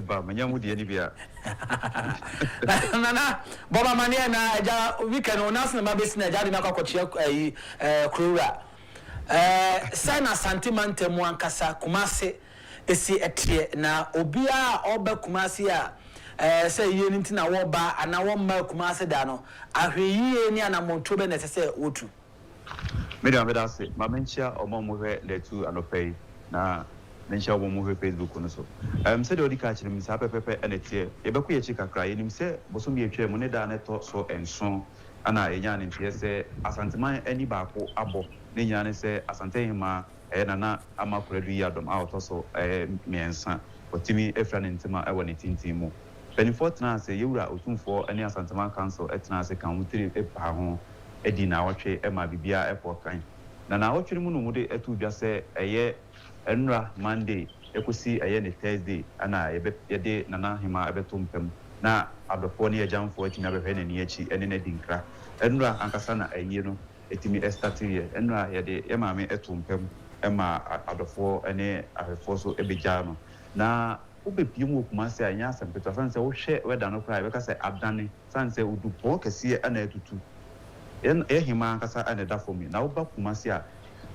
bam nyamu de ni bia na boba mania na aja weekend onas na mabesi na aja de makwakochia krura sana santimante mu ankasa Kumasi esi etie na obia oba Kumasi a say ye nti na wo ba ana wo ma kuma se da no ahweyi ni ana monto be na se otu Media me da se ma menchia omo mo hwe le tu anopei na menchia omo mo hwe Facebook no so se de odika chire mi sa pepepe ene tie ye beku ye chi kakra ye nim se bosom ye twa mu ne da na to so enso ana enya ne tie se asanteman ani ba ko abo ne nya ne se asantehima nana amakuradu yi adom a oto so miensa otimi efra ne ntima ewo ne tintin mu penifo tena se yewura otumfo ani asanteman council etena se kan wutiri epa ho edi na wotwe ema bibia epo kan na wotwe mu no mu de etu dwa se eye enra Monday ekosi eye ne Thursday ana yede nana hima ebetumpem na adofo ne yajamfo etimi abehwe ne ne achi ene ne dinkra enra ankasa na eye no etimi estatiye enra yede yemame etumpem ema adofo ene ahefo so ebeja no na ubepie mu okuma se anya asempeta sanse wo hwe weda no kra be ka se adane sanse udupo kese ana etutu hima ankasa ana da for me na wo ba kuma se a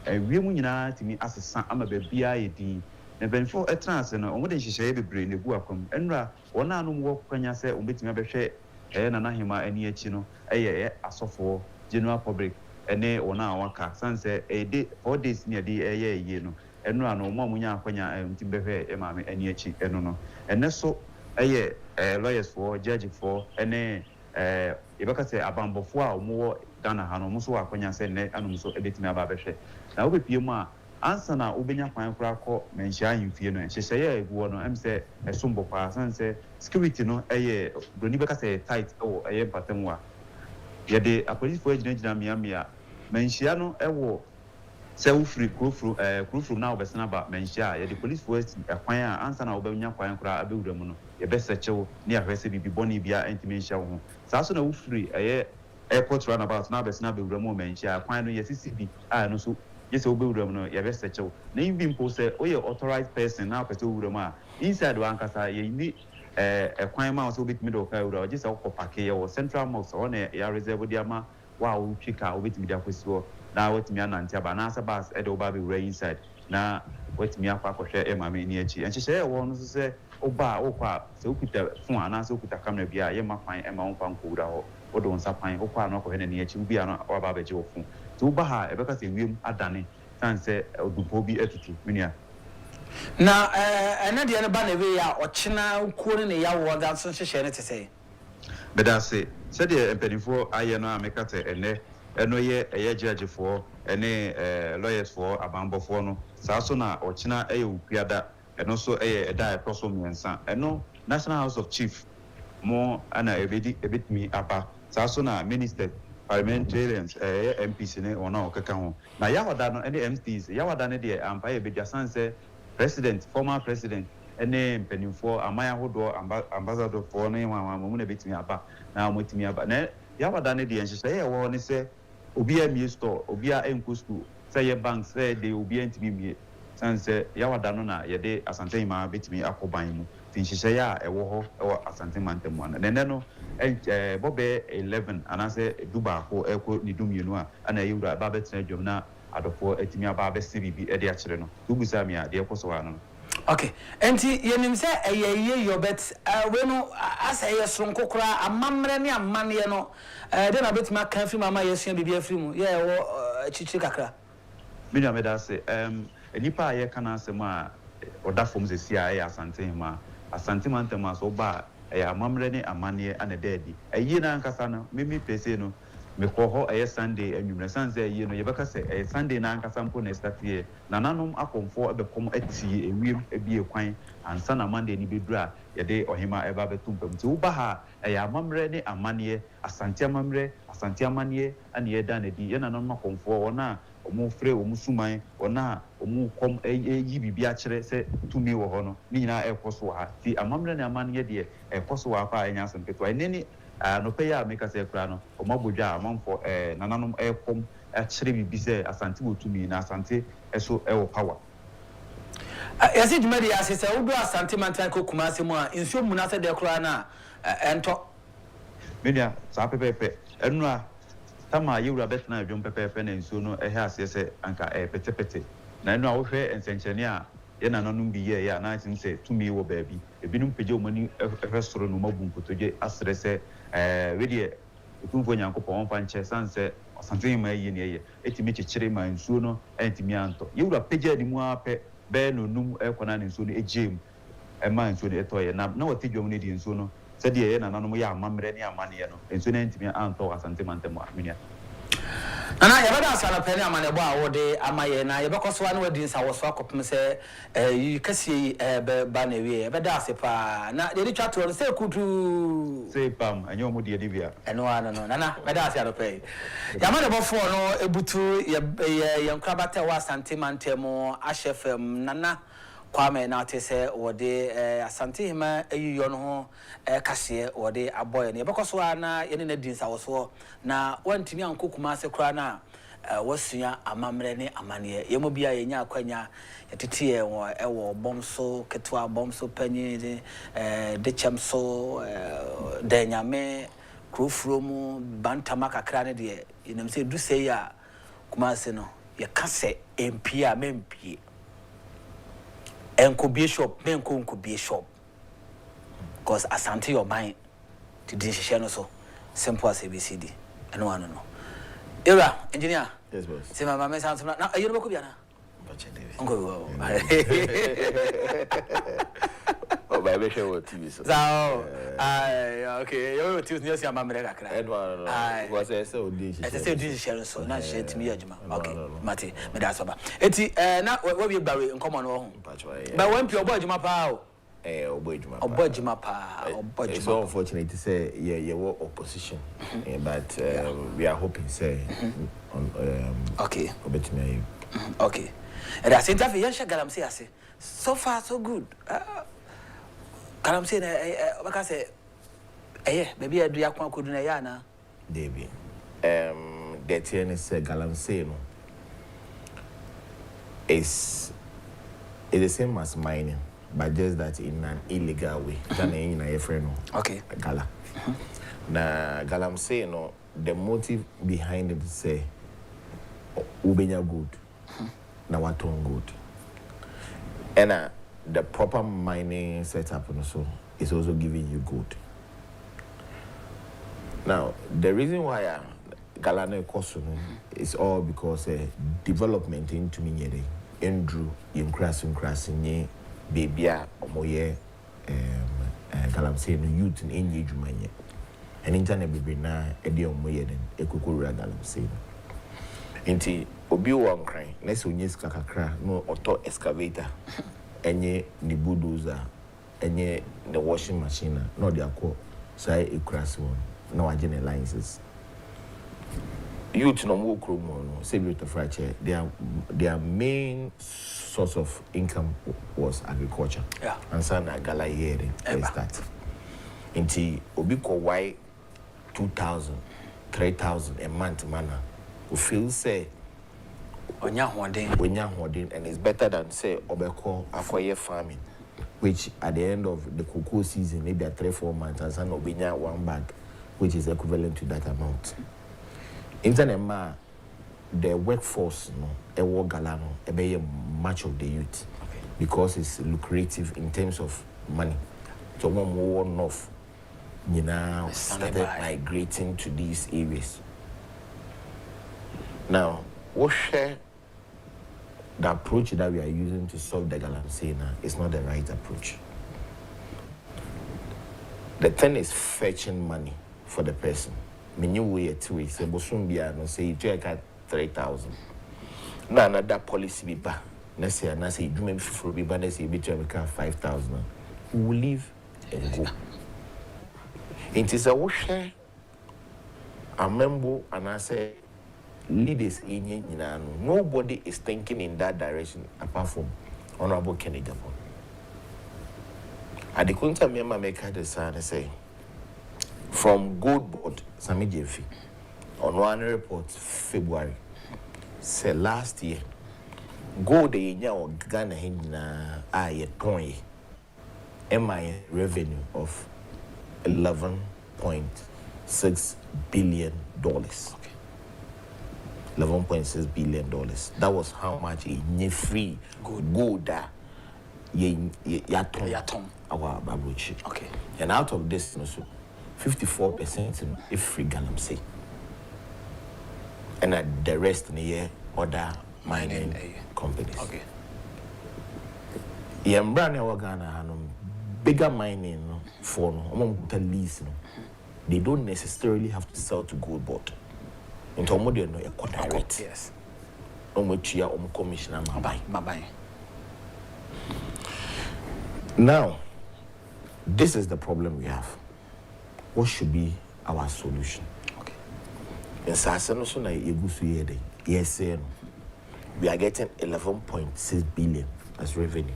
wiem nyina timi asesa ama bebia yedi na benfo etrance no omo de hyehyeye bebre ne gu akwam enra wona anu wo kwanya se ombetimi abehwe nana hima ani achi no asofo general public ene wona waka sanse ede 4 days ni ade ye no eno ano mo amunya akwanya mtimbehwe emame ani achi eno no ene so lawyers for judge for ene yebaka se abambofo a omo Ghana ha no mo so akwanya se ne anu so ebetimi aba behwe na obepie mu a ansa na obenya kwan kura kọ menhia ahimfie no hyehyeye eguo no emse esombo kwa sanse security no broni beka se tight patem wa yede apolifo agina miamia menhia no se ufri kurufru na obesena ba menhia yede police kwan a ansa na obenya kwan kura abewura mu no yebesechew ne ahwese bibi boni bia entimenhia wo saa so na ufri airport runabout na obesena bewura mu menhia kwan no yesisibi no so yes obewura mu no yebesechew na imbi mpo se oye authorized person na person wura mu a inside wa ankasa ye ni kwan ma so obetimi do ka wura just okopake ye wo central mosque on ya reserve diama wa o twika obetimi dia kwesiwo na wetimi anantia ba na sabas edo oba be wura inside na wetimi akwa kwhwe emame ni achi enhyehyeye wo no so se oba okwa se okuta fun ana se okuta camera bia ye makwan ema wonfa nkowura ho odo nsa pan okwa na kwhwe ni achi bia na oba beje wo fun so oba ha ebeka se wiem adane sanse odupo bi etutu minia na ena de ne ba na be ya ochina ukuo ne ya wo da so hyehyeye ne tese beda se de empenifo aye no amekate eno ye judge for ene lawyers for abambofo no saa so na ochina ukuada eno so eda ekoso miensa eno National House of Chief mo ana ebetimi apa saa so na minister parliamentarians MPs ne ona okeka ho na yawada no ene MPs yawada ne de ampa ebedia sanse president former president ene mpenimfo amaya hodo ambassador for ne mu na betimi apa na motimi apa na yawada ne de enhyehyeye wo ne se obia mi store obia enko school say bank say de obia ntimi mi sanse yawada no na yede asantehima betimi akoban mu tinhyehyeye a ewo ho ewo asantemantam ana nene no bobe 11 anase duba ko eko ni dumienu a ana yewura ba betena dwom na adofo etimi aba be CBB e de akire no tubusa mi a de ekoso wa no okay enti yenim se ye yobet we no asa ye sonko kura amamre ne amane no de na betima kan fi mama yesu bibi afri mu ye wo chichi kakra minya medase enipa ye kana asem a oda fom ze sia ye asantehima asantemantam so ba amamre ne amane ana dedi ayi na ankasa no mimi pese no mekoho Sunday anwumre sanse ayi no yebeka se Sunday na ankasa mpo na statie na nanom akomfo ebekom atie ewiem ebie kwan ansa na Monday ni bedura yede ohima eba betumpam ti uba ha amamre ne amane asante amane ana yeda na di ye na nanom akomfo wona omo frɛ omo suman ona omo kom yi bibia kyerɛ sɛ tumi wɔ hɔ no ni nyina ɛkɔso ha ti amamre ne amane de ɛkɔso ha pa anya asɛmpeto ɛneni no pay ya make us a crano or mobudja among for nananom aircom actually be say asante wotumi na asante eso power yes it media say say wo do asante mantan ko kumase mu a nsuo mu na se de kra na ento media sa pepepe enu a tama yewura betna adwom pepepe na nsuo no ehe ase se anka petepete na enu a wo hwe ensenkyene a ye na nanum bi ye ya na tin say to me wo baabi ebinum pege o mani restaurant no mabu nkotoje asre se we de otumfo nyankopon fa nche sanse Something my year, etimi chichere ma nsuo no entimi anto. Ye wura page adi mu ape be no num ekwana nsuo no ejem e ma nsuo no etoye na watedwom ne di nsuo no se de ye na nanom ya amamre ne amane ye no nsuo no entimi anto asante mantemo amenia. Nana yɛbɛda asana pɛ ne amanebɔ a wode amayɛ na yɛbɛkɔ no wadi nsa wɔ so akɔpem sɛ yi kɛseɛ yi bɛba na wie yɛbɛda ase paa na yɛde twa toɔ no sɛ kutu sɛ pam ɛnyɛ ɔmo deɛ de bia ɛno ano no nana bɛda ase anɔpɛ yi yɛamanebɔfoɔ no ɛbutu yɛnkorabata wɔ asante mantam mu ahyɛ fam nana Kwame na te se wode asante hima eyiyo no ho kaseɛ wode aboy ne yɛbɛkɔso na yɛne na din sa wɔso na wantimi ankokuma ase kora na wasua amamre ne amane yɛmo bia yɛnya akwanya yɛtete ɛwɔ bomso ketwa bomso panyi de chemso de nyame krofuro mu bantama kakra ne de yɛnam sɛ du sɛ ya kuma ase no yɛka sɛ MP a mempie enko be shop menko be shop because asante your mind to decision no so simple as ABCD and one no era engineer yes boss say my mama sound na you no ko bia na ngo oh by be show TV so okay you TV news ya mama reka kra edwa no was say odi decision so na share timi adwuma okay mate me da so ba eti na we be gbawe nkomo no ho ba wan pi obo adwuma pa o obo adwuma pa it's so unfortunate to say yeah we opposition but we are hoping say okay obetime okay and I said that we share Galamsey ase so far so good Galamsey na say baby adu yakwa kodu na ya na Debbie the thing is Galamsey no is the same as mining but just that in an illegal way than in a friend okay gala na Galamsey no the motive behind it say ubenya good na waton good and the proper mining setup also is also giving you good. Now the reason why Galana Kosuno is all because development into me Andrew in crossing babya omoye Galamsey no youth in engage manye and internet baby na edi omoye den ekukura Galamsey inti obi wan kran na se onyes kakakra no auto excavator enye ni bulldozer enye the washing machine no dey akọ sai ekrasi won na wagene licenses youth no mo kro mo no say be to fracture their main source of income was agriculture and sana gala here they start inti obi ko why 2,000 3,000 a month manner who feel say onya hoden and it's better than say obeko akoye farming which at the end of the cocoa season maybe 3-4 months and san obenya one bag which is equivalent to that amount internet ma the workforce no ewo gala no ebe much of the youth because it's lucrative in terms of money so one off you know started migrating to these areas. Now, what share the approach that we are using to solve the Galamsey now is not the right approach. The thing is fetching money for the person. Me new way to way say bosumbia no say you take 3,000. Now another policy be ba. Na say you may for be ba na say be to 5,000. We will leave and go. It is a share a member and I say leaders in nobody is thinking in that direction apart from Honorable Kenny Agyapong. At the Kunta Mema make the sign say from Gold Board Sami Jefi on one report February say last year gold in your Ghana Hina aye point MI revenue of $11.6 billion. $11.6 billion. That was how much a free gold yaton our babuchi. Okay. And out of this, 54% if free Galamsey. And the rest in the year, other mining companies. Okay. Yambrana Ghana, bigger mining for the lease. They don't necessarily have to sell to gold board. Into a modern direct. Yes. Commissioner Mabai. Now, this is the problem we have. What should be our solution? Okay. Yes, we are getting 11.6 billion as revenue.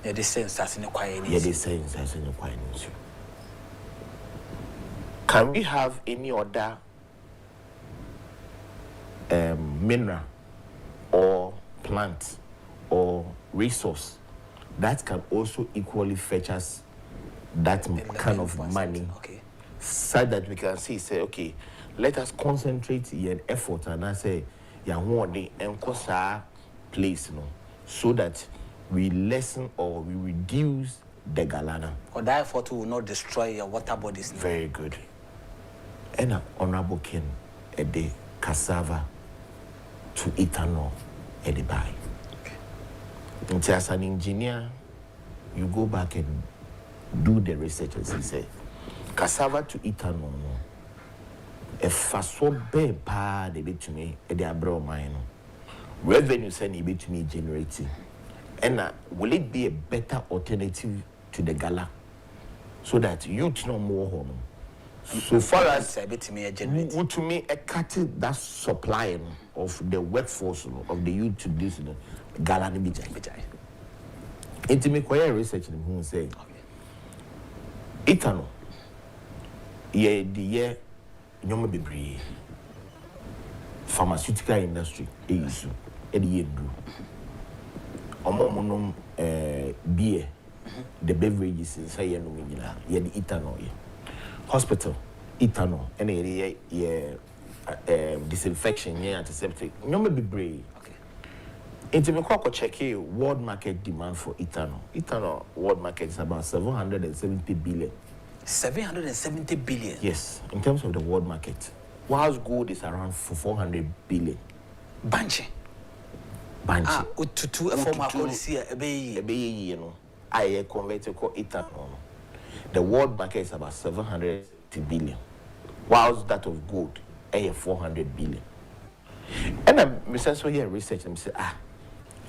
Yeah, they say that's in the quiet. Yeah, they say that's in the quiet. Can we have any other mineral or plant or resource that can also equally fetch us that kind of money, so that we can say, okay, let us concentrate in effort and I say, place, so that we lessen or we reduce the galana. Or that effort will not destroy your water bodies. Very good. And an honorable king at the cassava to ethanol at the buy. And as an engineer, you go back and do the research as he said. Cassava to ethanol, if I saw bad pa the bit to me, at the abroad mine, revenue send a bit to me generating. And will it be a better alternative to the gala so that youth no more home? So far as a bit to me, to me, a cut that supply of the workforce of the youth to this gala ni bijay. Into me quite research in who say ethanol. Yeah, the year nyoma bebree. Pharmaceutical industry is the year beer, the beverages in say no minila, yeah the ethanol. Hospital, ethanol, and disinfection, yeah, antiseptic. Nyoma bebree. Into me check here world market demand for ethanol. Ethanol world market is about 770 billion. 770 billion? Yes, in terms of the world market. Whilst gold is around 400 billion. Banche. To a former policy, you know, I converted to ethanol. The world market is about 750 billion. Whilst that of gold, 400 billion. And I'm so here research and say,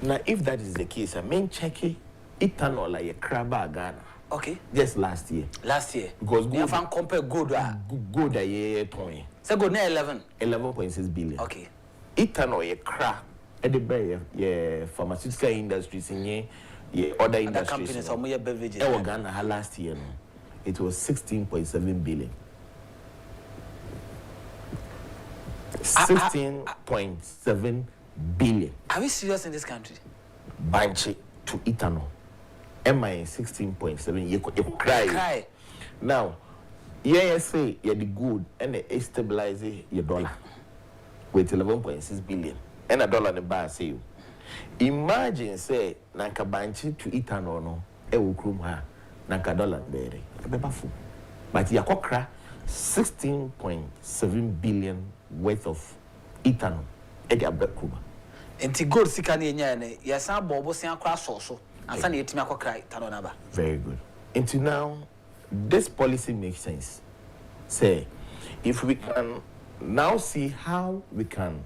now if that is the case, I mean check ethanol like a crab Ghana. Okay. Just last year. Because gold. If I compare gold, gold a year point. So gold na 11.6 billion. Okay. Ethanol a crab. At the bay, pharmaceutical industries in other industries. Companies beverages. Ghana last year, it was 16.7 billion. 16.7 billion. Are we serious in this country? Banche to ethanol. MI 16.7. You cry. Now, say you're the good and they stabilize your dollar with 11.6 billion. And a dollar the bar say you. Imagine say nanka banchi to ethanol no will krum ha nanka dollar bere. But yakokra 16.7 billion worth of ethanol at your back kuba. Enti gold sika ni enya ne yesa bobo sen akra so ansa na yetimi akokra ethanol na ba. Very good. Until now, this policy makes sense. Say, if we can now see how we can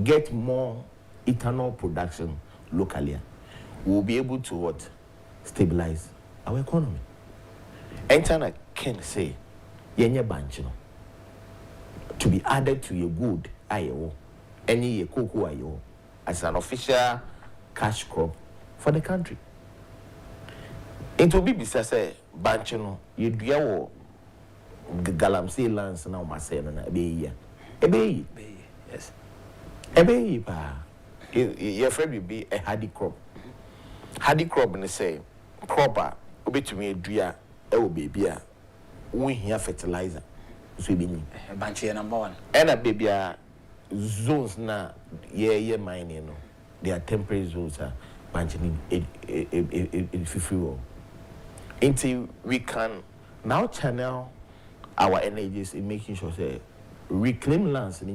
get more ethanol production locally, we'll be able to what? Stabilize our economy. And China can say, yenye banchi no, to be added to your good ayo, any ye cocoa ayo, as an official cash crop for the country. It will be say banchi no, you do Galamsey lands now masena ebe yes. Ebe your friend will be a hardy crop. Hardy crop and say crop obi to me dua e wo baby a we here fertilizer so be ni banchi number 1 and a baby zones na ye mining no they are temporary zones banching in free. Until we can now channel our energies in making sure say reclaim lands in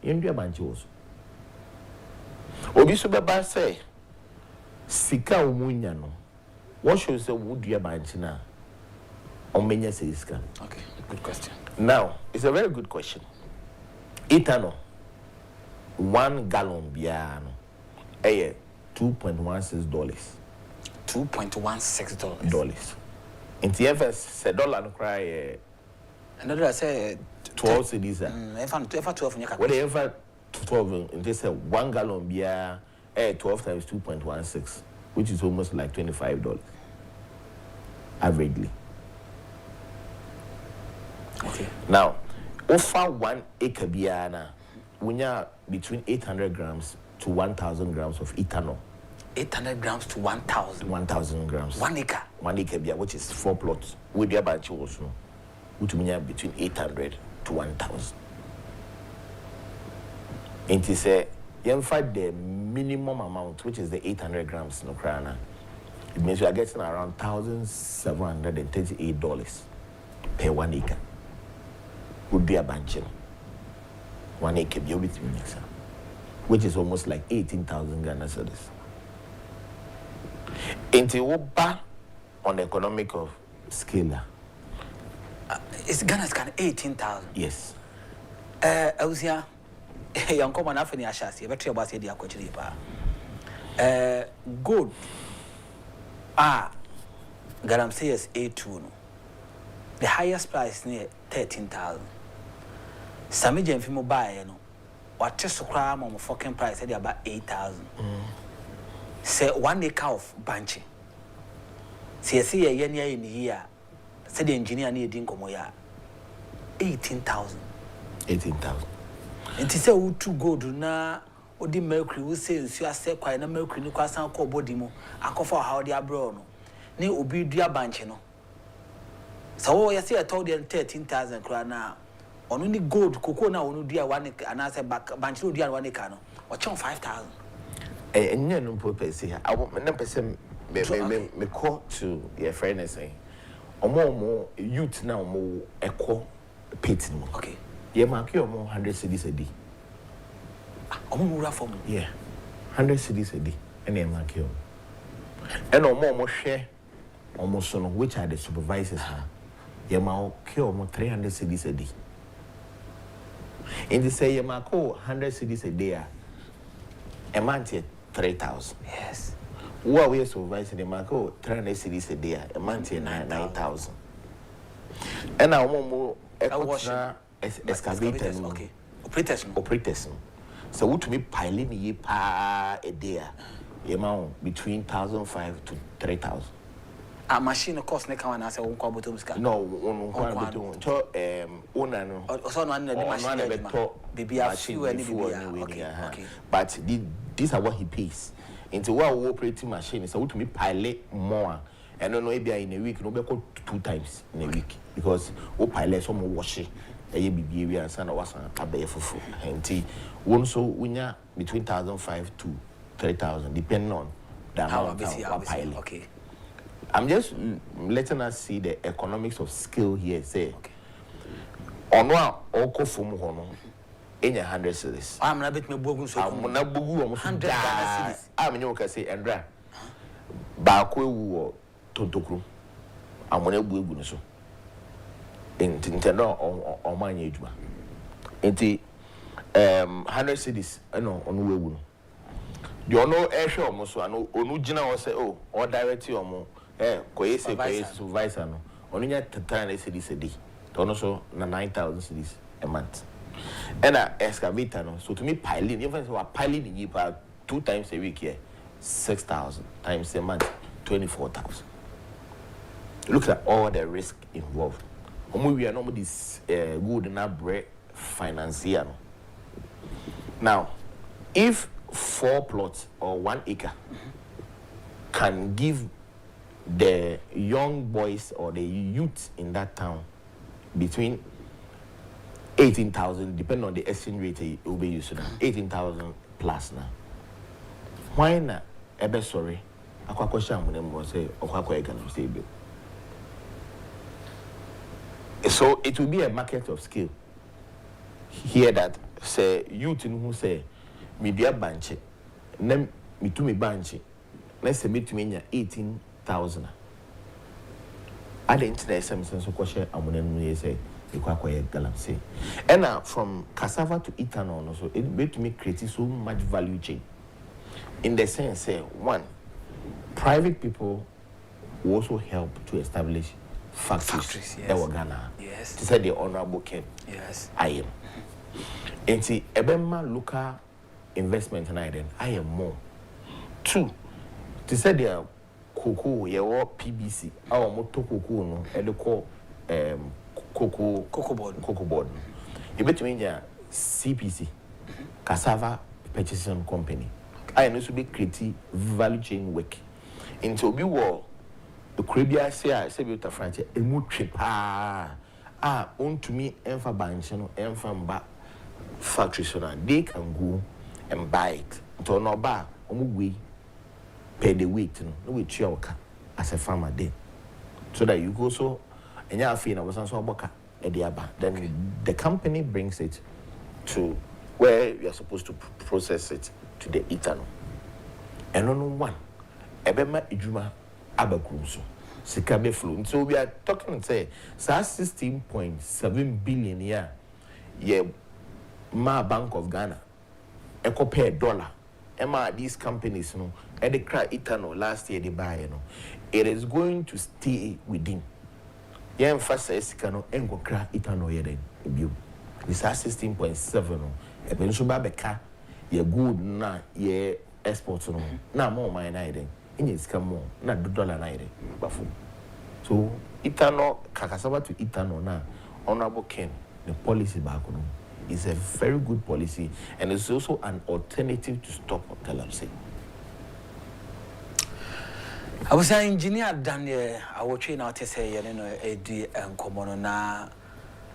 India banchos. Obi so beba say sika umunya no. What shows say would you banchina? Omenya say sika. Okay, good question. Now, it's a very good question. Ethanol, 1 gallon biano, $2.16. $2.16. In the FS, say dollar no cry. Another I say 12 cedis. Ever 12 nyaka. Whatever 12, and they say 1 gallon beer, 12 times 2.16, which is almost like $25 averagely. Okay. Now, offer 1 acre biana, we have between 800 grams to 1,000 grams of ethanol. 800 grams to 1,000. 1,000 grams. 1 acre. 1 acre beer, which is 4 plots. With your batch also, which we have between 800 to 1,000. And it say, in fact, the minimum amount, which is the 800 grams no krana, it means we are getting around $1,738 per 1 acre. Would be a bunch. 1 acre beer with me, which is almost like 18,000 Ghana cedis. Into what on the economic of scale? It's Ghana's kind of 18,000. Yes. I was here. Young common after the Ashas, you better about the Aquachi. Good. Galamsey is A2. The highest price near 13,000. Samija and Fimo buy, what just to cram on fucking price at about 8,000. Say 1 acre of banchi. See a year in the year. Say the engineer needing Komoya 18,000. 18,000. And to say who to go do na or the mercury will say you are say quite a mercury no class and call body mo. I call for how they are brown. Ne ubi dear banchino. So I say I told them 13,000 krana. On only gold cocoa now no dear 1 acre and I said back banchino dear 1 acre no. Or 5,000. And you know, purpose here. I want my number me call to your friend and say, or more youth now more echo pit. Okay. Yeah, mark your more 100 cedis a day. Yeah, 100 cedis a day. And then mark you. And no more share almost on which are the supervisors. Yeah, ma kill more 300 cedis a day. And they say, yeah, mark 100 cedis a day. A month 3,000. Yes. Who are we supervising the mark 300 cedis a day? A month 9,000. And now more excavators. Okay. Operators. So what to me piling ye pa a day? Amount between 1,500 to 3,000. A machine cost neck and I say, won't call Botomska. No, one owner no. Also, no, machine, baby, I feel any okay. But these are what he pays. Into what operating machine is to me pilot more. And no, maybe in a week, no, be 2 times in a week because we pilot some washing. A baby and son was a bay for food. And one so winner between 1,500 to 3,000, depending on the amount of pilot. Okay. I'm just letting us see the economics of skill here. Say, on one oko from Hono in 100 cities. I'm not bit me bogus. I'm not bogu almost 100 cities. I'm in your say, Andra Bakwe Totokru. I'm on a bugunuso. In Tintano or my age. Into 100 cities, I know on Webu. You know, air show almost so I know Onujina or say, oh, or direct you or more. Supervisor no. Only at 300 cedis a day. Also, 9,000 cedis a month. And a excavator no. So to me, piling, even if we are piling in Yipa 2 times a week here, 6,000 times a month, 24,000. Look at all the risk involved. We are not this good enough bread financier. Now, if 4 plots or 1 acre can give the young boys or the youth in that town between 18,000, depending on the exchange rate it will be used now, 18,000 plus now. Why not ebe sorry akwakọ sha amune mo say okwakọ Galamsey bill. So it will be a market of scale. Hear that say youth who say media banche nem mitumi banche let's say mitumi 18,000. At the internet some so kwashe amune no say ikwakọ Galamsey. And now from cassava to ethanol also it made me create so much value chain. In the sense say one, private people will also help to establish factories yes. That were Ghana. Yes. To say the honorable Ken. Yes. I am. And see, Ebema local investment and I am more. Two, to say the cocoa, your PBC, our moto cocoa no, and the call cocoa board. You bet me CPC, Cassava Purchasing Company. I know to be creative value chain work. Into be war. The Caribbean say be to France a mu trip on to me enfa bank no enfa mba factory so that they can go and buy it to no ba omu pay the weight no we twa as a farmer then so that you go so enya afi na wasan so aboka e dey aba then the company brings it to where you are supposed to process it to the ethanol and on one ebema ejuma abakrumso sikabe flow. So we are talking say 16.7 billion yeah ma Bank of Ghana eco pay $1 emma these companies no and the cry ethanol last year they buy it is going to stay within yeah emphasis cano engo cry ethanol here then you this 16.7 no ebenso ba beka ye good na ye export no na more mine na then in come more na $1 na then bafu so ethanol kakasaba to ethanol na honorable Ken the policy back no is a very good policy and it's also an alternative to stop Galamsey. I was an engineer Daniel I was trying out to say you know and common na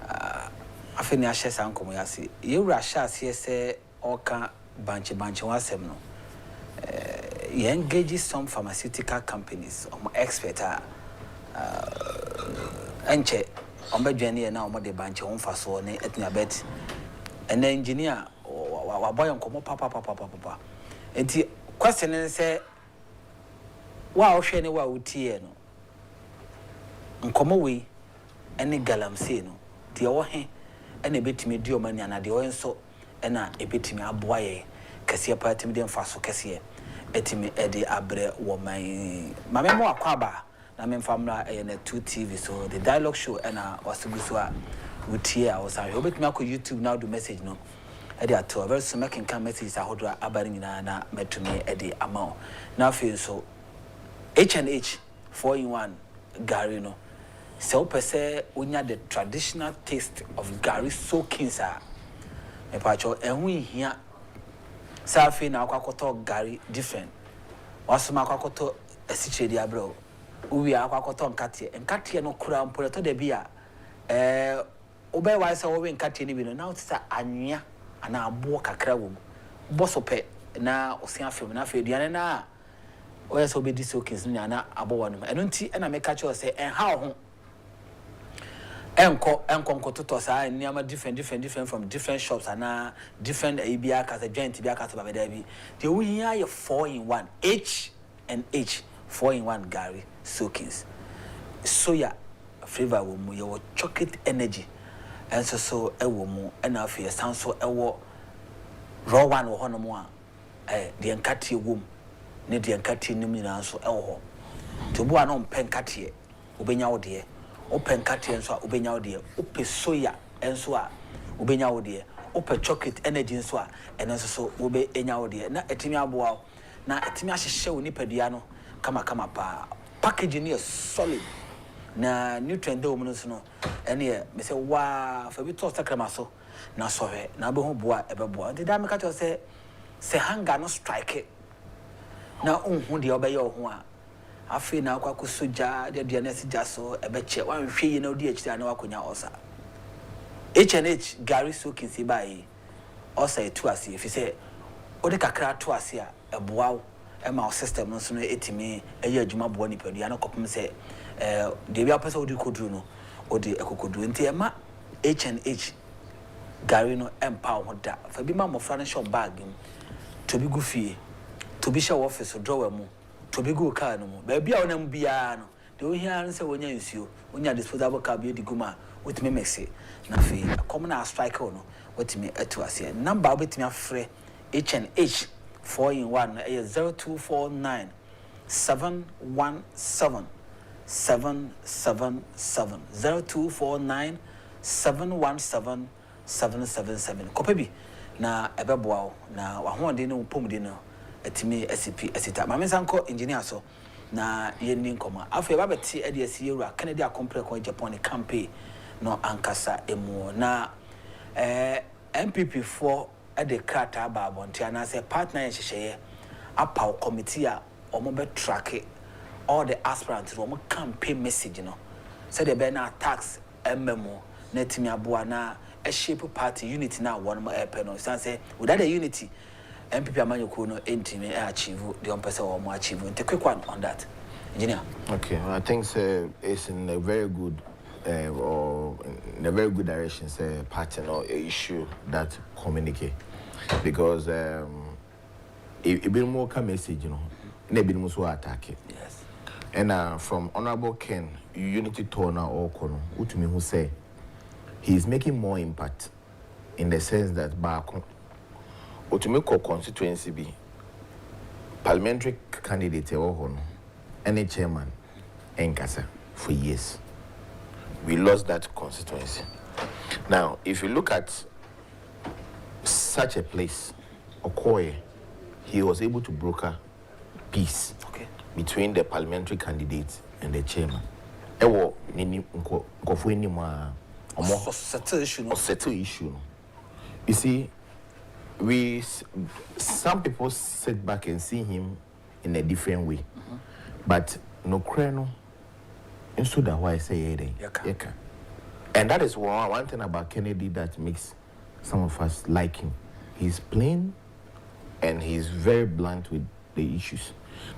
I think I share some community you Russia say oka banche wasem no you engage some pharmaceutical companies expert enche ombedwane na omode banche wonfa so ne etna bet and engineer wa boy nkomo papa enti question say wa ohwe ne wa utie no nkomo we ene Galamsey no de wo he ene betimi di omani ana de wo nso ena ebetimi aboaye kase patim de mfa so kase etimi ede abre wo man mame mo akwaba na me famra na 2 TV so the dialogue show ena wasuguso a utie a osa we betimi akọ YouTube now do message no ede ato very soon making can message ahodra abari nyina na metumi ede amount na fe so H&H 4-in-1 Gary no so pese unya the traditional taste of Gary soaking sa me pacho ehun hia safi na akwakoto Gary different wasoma akwakoto esichedi abro uwi akwakoto nkate no kura mpoleto de bia obey wise so we nkate ni bi no now tisa anya ana abo kakra wo bosope na osia film na fe duane na oya so be disokins ni ana abo wanu eno nti na me catch you say how ho enko toto sa niama different from different shops and different abia kasa joint bia kasa babeda bi the we here 4-in-1 H&H 4-in-1 Gary soakings soya flavor wo mu your chocolate energy and so ewo mu and afia san so ewo raw one wo hono mu a de nkate wo mu ne de nkate nim nyina so ewo ho to bo anon pen nkate obenya wo de open nkate enso a obenya wo de ope soya enso a obenya wo de ope chocolate energy enso a enso so obe enya wo de na etimi aboa na etimi ahyehye wo nipadua no kama pa package ni solid na nutrient de wo no so no ene me say wa fa bi to sakrama so na sohwe na be ho boa ebeboa nti da me ka to say hunger no strike na unhu de obeye ho a afi na akwa soja de na sija so ebeche wan hwe yi na odi akira na wakonya osa H&H Gary soaking si bai osa etu ase fi say odi kakra to ase a eboa Emma system no so no etimi eye adwuma bo ni padu ya no kopem se de bia pese odi kodru no odi ekokodru nti ema H&H gari no empower hoda fa bi ma mofra no shop bag to bi gufie to bi show office drawer mu to bi go car no mu ba bia wonam bia no de ohia no se wonya nsuo wonya disposable car bi diguma wotimi mexe na fe come na strike no wotimi etu ase number wotimi afre H&H 4-in-1 0249 717 777 0249 717 777 kopebi na ebeboa na wahonde no pomde no atimi SCP asita mamensanko engineer so na yenni nkoma afa ba beti ade asi yewura Kennedy Complex ko Agyapong campaign no ankasa emu na MPP4 ade krata ba bonti anase partner yehye apaw committee a omo be track all the aspirants omo campaign message no said the be na tax memo na timi aboa na a shape party unity na one more no say without the unity MPP amanyoko no entimi achieve the ompese omo achieve the quick one on that engineer. Okay, I think it's in a very good or in a very good direction, say pattern or issue that communicate, because it be more message, you know, maybe more attack it. Yes. And from Honorable Ken, Unity Toner or Kono, who say he's making more impact in the sense that back Otumeko constituency be parliamentary candidate or any chairman in Kasa for years. We lost that constituency. Now, if you look at such a place, Okoye, he was able to broker peace between the parliamentary candidates and the chairman. Ewo nini nkofu ni ma settle issue. You see, some people sit back and see him in a different way, but no kreno. And so that's why I say Yeka. And that is one thing about Kennedy that makes some of us like him. He's plain and he's very blunt with the issues.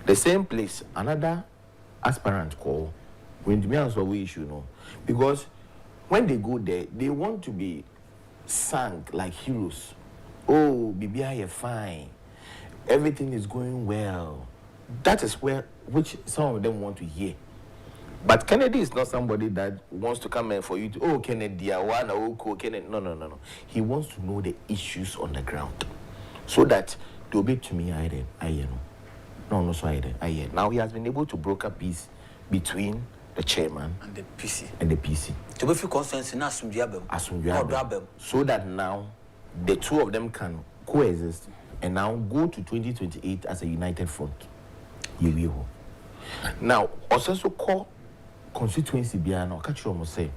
The same place, another aspirant call, when the man we issue, no, because when they go there, they want to be sung like heroes. Oh, BBI, you're fine. Everything is going well. That is which some of them want to hear. But Kennedy is not somebody that wants to come in for you to, oh, Kennedy, Kennedy. No. He wants to know the issues on the ground. So that to be to me, I know. Now he has been able to broker peace between the chairman and the PC. To be consensus, so that now the two of them can coexist and now go to 2028 as a united front. Now, also call constituency Biano, Kachuomo say,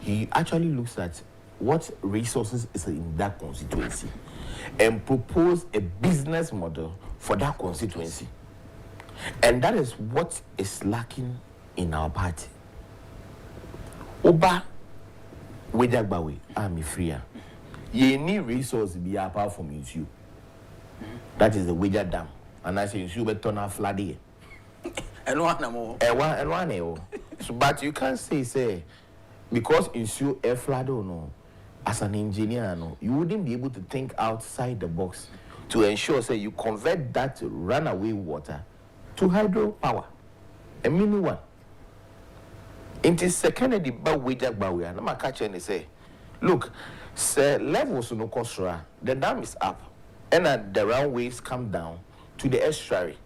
he actually looks at what resources is in that constituency and propose a business model for that constituency. And that is what is lacking in our party. Oba Wedagbawe, I'm freer. Ye need resource be apart from you. That is the Wedja Dam. And I say you should turn out flooding. And one more. So, but you can't say because issue a flood or no, as an engineer, no, you wouldn't be able to think outside the box to ensure say you convert that runaway water to hydropower, a mini one. It is second the bad Wedja Bawi, and I'm catching and say, look, sir, levels no costa, the dam is up, and the runways come down to the estuary.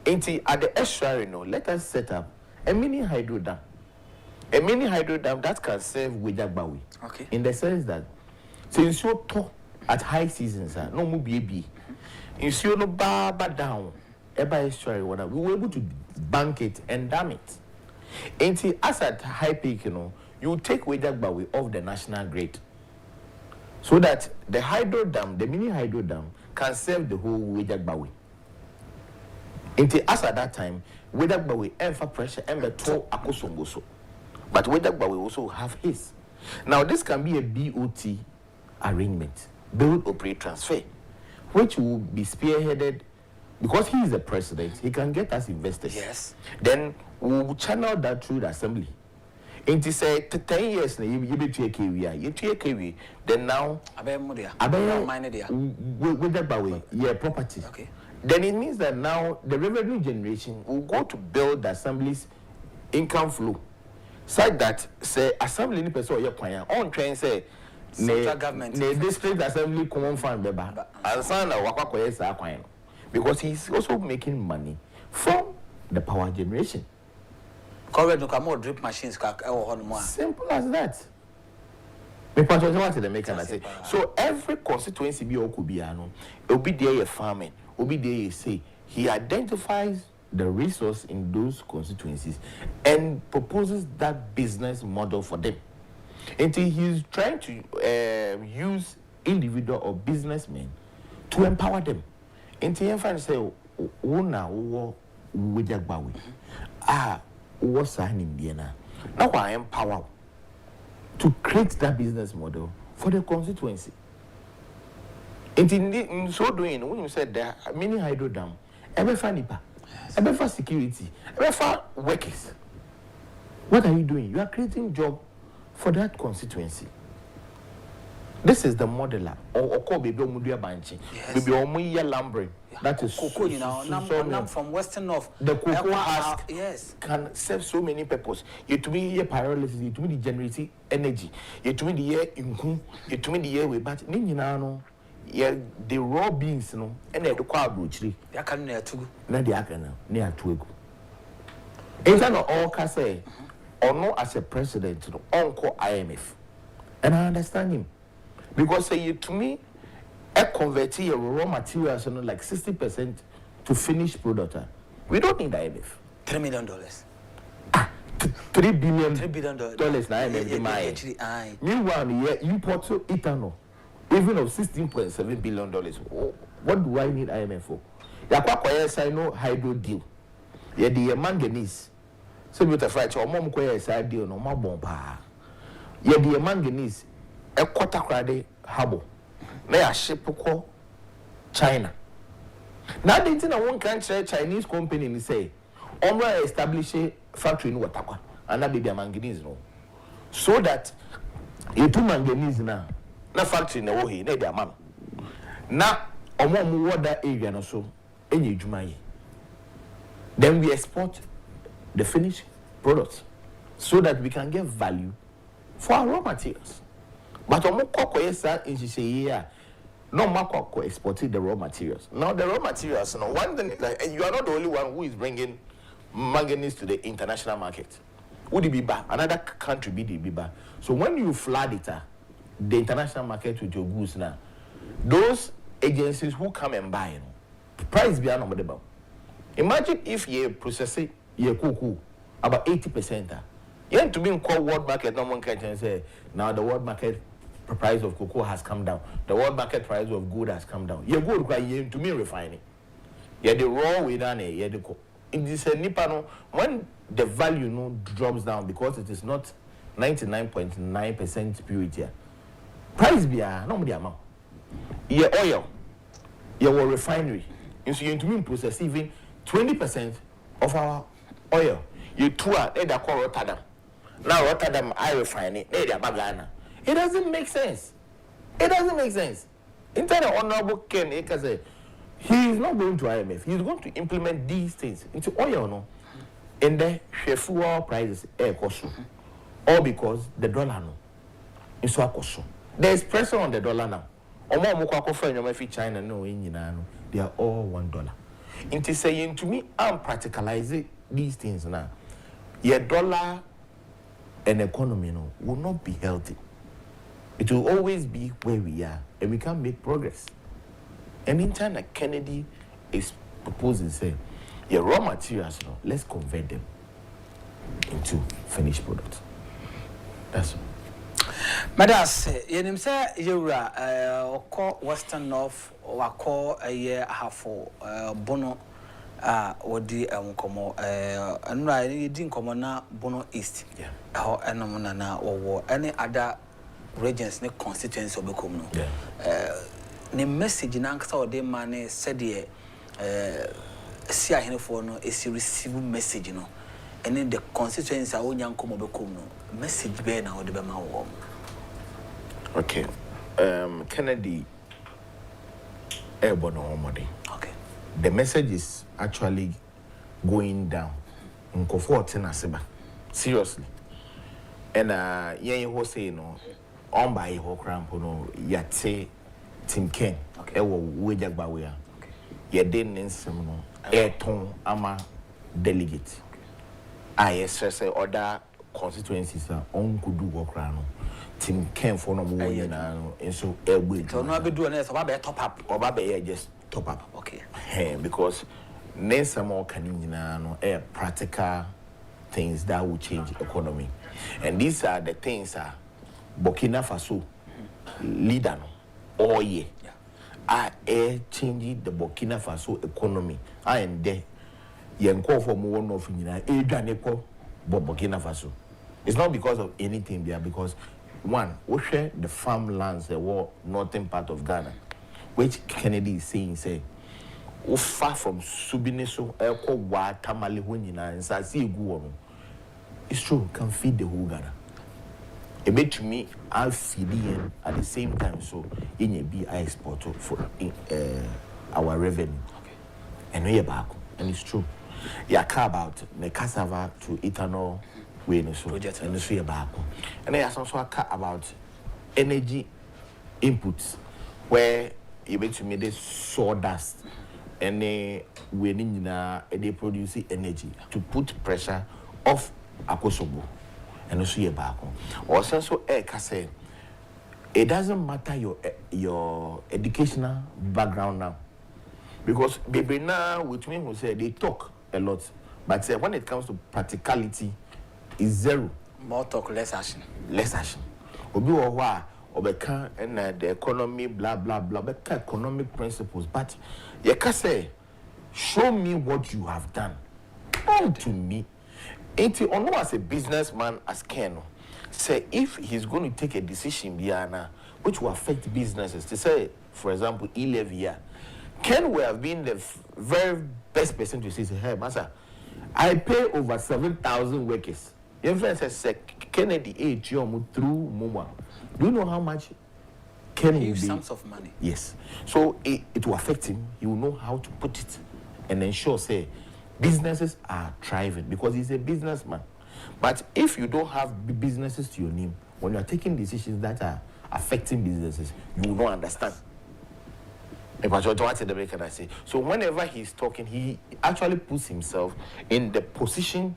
At the estuary, let us set up a mini hydro dam. A mini hydro dam that can serve Wedagbawi. Okay. In the sense that since you talk at high seasons, no more baby. If you no bar down, eba estuary water, we were able to bank it and dam it. As at high peak, you take Wedagbawi off the national grid. So that the hydro dam, the mini hydro dam, can serve the whole Wedagbawi. As at that time, Wedagbawi emphasize pressure and the toll akosongoso. But Wedagbawi also have his. Now this can be a BOT arrangement, build, operate, transfer, which will be spearheaded because he is the president, he can get us investors. Yes. Then we will channel that through the assembly. And to say 10 years now, you be take KW. Then now, with that way, yeah, property. Okay. Then it means that now the revenue generation will go to build the assembly's income flow, such that say assembly ni person your plan on train say central government, the district assembly common fund beba, and son because he's also making money from the power generation. Correct, no more drip machines. Simple as that. So every constituency be okubiano, it'll be there farming, it'll be there say he identifies the resource in those constituencies and proposes that business model for them. Until he's trying to use individual or businessmen to empower them. Until you find say, what's in Indiana? Now I empower to create that business model for the constituency. And in so doing, when you said there are many hydro dam, every nipa, every for security, every for workers. What are you doing? You are creating job for that constituency. This is the modeler or baby omudia banchi. Baby omuya lambring. That is cocoa, you know. I'm from Western North. The cocoa husk yes can serve so many purposes. You to me here pyrolysis, you to me the generating energy, you to me the air in you to me the air with but no. Yeah, the raw beans, no, and the crowd brutally. They are coming near to not the akana near to go. It's not all can say or no as a president, no, uncle IMF. And I understand him. Because say you to me, I convert your raw materials, like 60% to finished product. We don't need IMF. $3 million. $3 billion. $3 billion. IMF. Meanwhile, you import to ethanol, even of $16.7 billion. What do I need IMF for? I know hydro deal. Yeah, the manganese. So you have to mom side deal no more bomba. Yeah, the manganese. A quarter credit harbor. They are ship to China. Now they think one country Chinese company say, establish a factory in Watakwa, and that be a manganese no. So that you two manganese now, na factory in the way, they are mama. Now, water area no so, any Jumai. Then we export the finished products so that we can get value for our raw materials. But no more exporting the raw materials. Now the raw materials, one thing like you are not the only one who is bringing manganese to the international market. Would it be bad? Another country be the bad. So when you flood it, the international market with your goods now, those agencies who come and buy, price be unavoidable. Imagine if you process it, you cook about 80%. You have to be in called world market. No one can say now the world market price of cocoa has come down. The world market price of gold has come down. You go to me refining. Yeah, the raw way down here. Yeah, the in this nipano when the value drops down because it is not 99.9% purity. Price be no more the amount. Yeah, oil. Your refinery. You see, you to me process even 20% of our oil. You tour they da call Rotterdam. Now Rotterdam I refine it. They da bagana. It doesn't make sense. It doesn't make sense. Instead of Honorable Ken Eka he is not going to IMF. He is going to implement these things into oil, no? And then fuel prices cost. All because the dollar no. It's so cost. There is pressure on the dollar now. China no they are all $1. Into saying to me, I'm practicalizing these things now. Your dollar and economy will not be healthy. It will always be where we are, and we can't make progress. And in China, Kennedy is proposing, say, your raw materials, let's convert them into finished products. That's all. Madas, you say you're Western North, or call a year half Bono, or the Uncomo, and I didn't come now Bono East, or Anamana, or any other regions, no constituency of Becomno. The message in Anka or the man said, see a for no is receive message no and then the constituency are young come no message be na or the bema warm. Okay. Kennedy Airborne Omodi. Okay. The message is actually going down. Seriously. And yeah, who say no on by ho cramp no yate Tim Ken. Okay. Ewo wejagba we a. Ye den nsem no eton ama delegate. I say other constituencies are on could do work no. Tim Ken for no more na no enso egbe. So no be do na so ba top up. Or ba just top up. Okay. Because Nensa more can no practical things that will change economy. And these are the things Burkina Faso leader all year. Are changing the Burkina Faso economy. I am there. You call for more of Burkina Faso. It's not because of anything there, because one, we share the farmlands, the northern part of Ghana, which Kennedy is saying, say, far from Subineso, Elko, Wa, Tamale, Winina, and Sasi Guano. It's true, can feed the whole Ghana. A bit to me, I'll feed in at the same time, so in a B I export for our revenue. Okay. And we are back, and it's true. Yeah, about the cassava to ethanol, we know so, and it's back. And there's also about energy inputs, where you bet to me this sawdust. And they produce energy to put pressure off Akosobo and also your back. Or so say it doesn't matter your educational background now, because baby now with me who say they talk a lot, but when it comes to practicality, is zero. More talk, less action. Less action. Obi wa obeka and the economy blah blah blah, but economic principles, but you can say, show me what you have done. Come to me. Ain't you know as a businessman as Ken? Say if he's going to take a decision, Biana, which will affect businesses. To say, for example, Elevia, Ken will have been the very best person to say, hey, Master, I pay over 7,000 workers. Your friend says, Kennedy age through Muma. Do you know how much? Huge sums of money. Yes. So it will affect him. He will know how to put it and ensure, say, businesses are thriving because he's a businessman. But if you don't have businesses to your name, when you are taking decisions that are affecting businesses, you will not understand. Can I say? So whenever he's talking, he actually puts himself in the position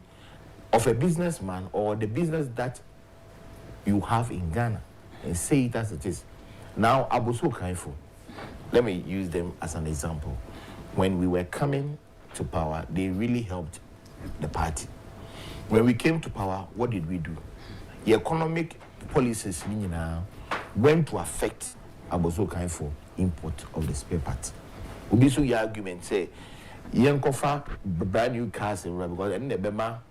of a businessman or the business that you have in Ghana and say it as it is. Now, Aboso Kaifo, let me use them as an example. When we were coming to power, they really helped the party. When we came to power, what did we do? The economic policies went to affect Aboso Kaifo import of the spare parts. Ubisu your argument say, Yankofa brand new cars in Rwanda because any Bema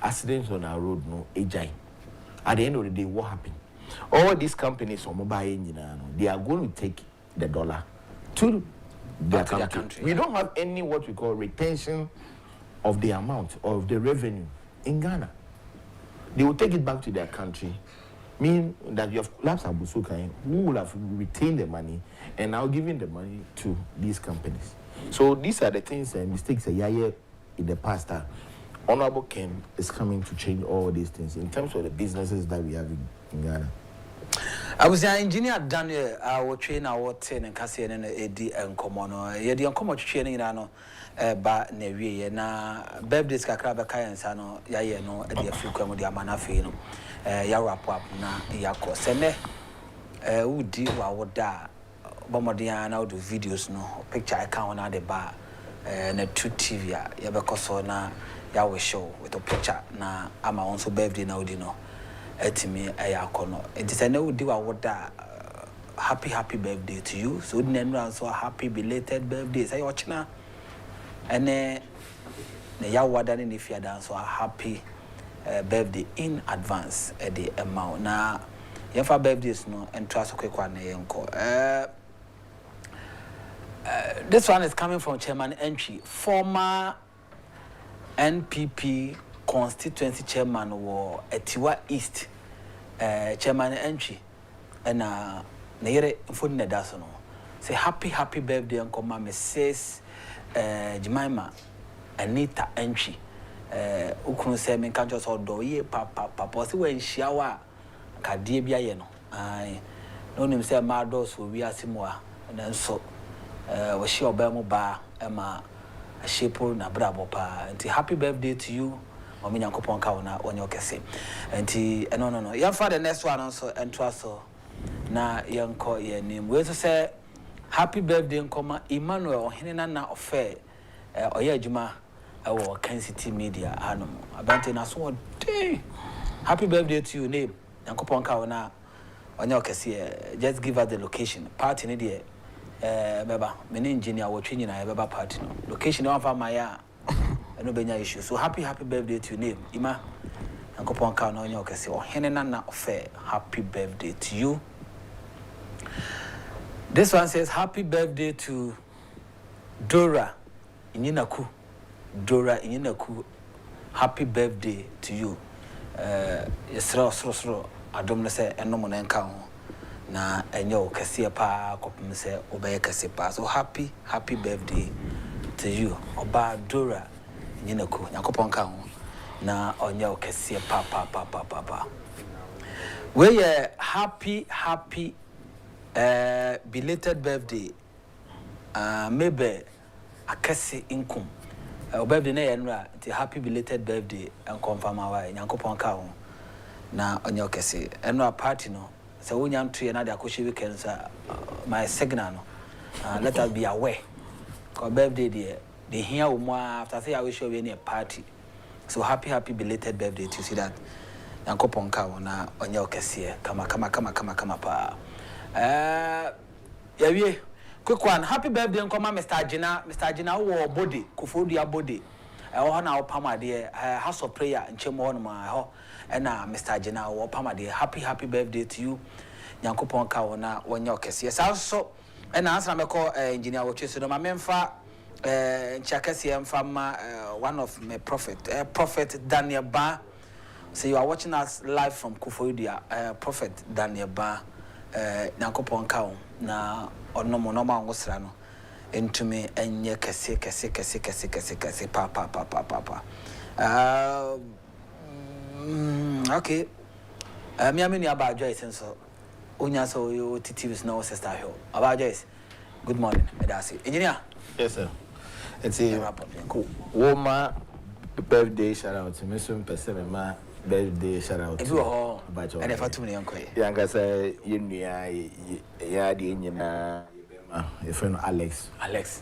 accidents on our road no AJ. At the end of the day, what happened? All these companies on mobile engine, they are going to take the dollar to their country. We don't have any what we call retention of the amount of the revenue in Ghana. They will take it back to their country, mean that you have collapsed Abusuka, who will have retained the money and now giving the money to these companies. So these are the things and mistakes in the past. Honorable Ken is coming to change all these things in terms of the businesses that we have in Ghana. I was an engineer Daniel, our train, our 10 and Cassian and AD and Common. Yet the uncommon training ba Nevi, na birthdays Kakrabaka and Sano, Yaya no, and the Fuka with the Amanafino, Yarapap, na Yako. Sene, who did what da Bomodiana do videos, no picture account at the bar, and a 2 TV, Yabacoso na Yahweh show with a picture na ama also birthday now, no. Etimi ayakono. It is a no do what happy birthday to you. So then so happy belated birthday. Say watching and the yawadan in if you dance so happy birthday in advance at the amount. Now your birthdays no and trust quick one yanko. This one is coming from Chairman Entry, former NPP constituency chairman or Etiwa East, Chairman Entry, and Nere Fudne Dasono. Say happy birthday, Uncle Mama says Jemima Anita Entry. Ukunu say me can't just hold do ye papa. See when shower Kadibia yeno. I no name say Mardos will be asimwa and then so was she obemo ba Emma a shepo na brabo pa. And happy birthday to you. Or me Yankopon Kauna on your kese. And no. Yan for the next one also and so na yanko ye name. We to say happy birthday nkoma Emmanuel Hinena na ofe Oyejuma our Kencity Media anum. Abante na so day. Happy birthday to you name. Yankopon Kauna on your kese. Just give us the location. Party ni there. Beba, many engineer watching na beba party no. Location one for my no benya issue. So happy birthday to you name. Ima Yankopon Kauna on your kese. O Hinena na ofe. Happy birthday to you. This one says happy birthday to Dora Ininaku. Dora Ininaku. Happy birthday to you. Yesro adom say eno mo nka ho na enyo kase pa kopim say obeye kase pa. So happy birthday to you. Oba Dora Ininaku. Yakopon ka ho na onyo kase pa. We happy belated birthday. Maybe a kese income. Birthday na yenra. It's happy belated birthday and confirm our Yankopon ka na onyo kese. Enra party no. So we nyam to another akushi weekends. My signal no. Let us be aware. Cause birthday there. They hear more after say I wish you any party. So happy belated birthday to see that. Yankopon ka na onyo kese. Kama pa. Yeah, quick one. Happy birthday, Mr. Gina, or body, Kufudia body. I want our Pama dear, house of prayer and Chimon, my and Mr. Gina or Pama dear. Happy birthday to you, Yankopon Kawana, when your case. Yes, also, and answer my call engineer, which is my memfa, Chakasiam from one of my prophet Daniel Ba. So you are watching us live from Kufudia, prophet Daniel Ba. Yankopon Kaw na onomo normal ngosra no entumi enye kese pa okay me ameni aba Joyce nso onya so yo TTVs no sister here aba Joyce good morning medasi engineer. Yes sir. It's a woman birthday shout out to me some person ma birthday shout out to Bajo and if I 2 million koi yanga say yinua ya de nyina your friend Alex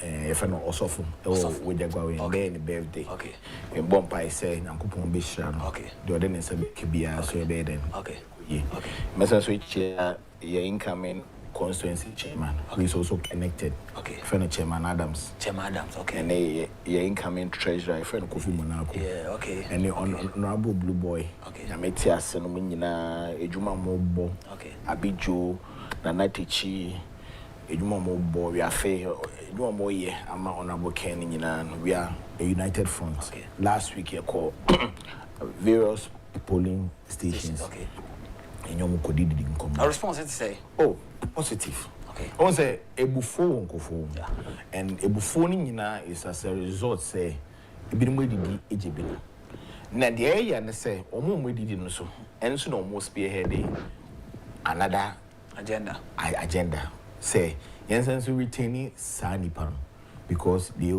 your friend Osofo we dey go in the birthday okay in bompa say Yankopon be shira no okay the other name say kibia so be then okay message switch your incoming constituency chairman who is also connected friend Chairman Adams okay and your incoming treasurer friend Kofi Monako okay and the honorable blue boy okay na metia se no nyina ejuma mobo abijo na natichi ejuma mobo we afa ejuma moye ama honorable Ken nyina we are a united front last week you call various polling stations and you could did a response to say positive. Okay. On say ebufo nkofo. And ebufo ni nyina is as a result say ebinom didi ejebina. Na de area ne say omo didi no so. Enso no mo spearhead another agenda. Say yensen retaining sanipan because they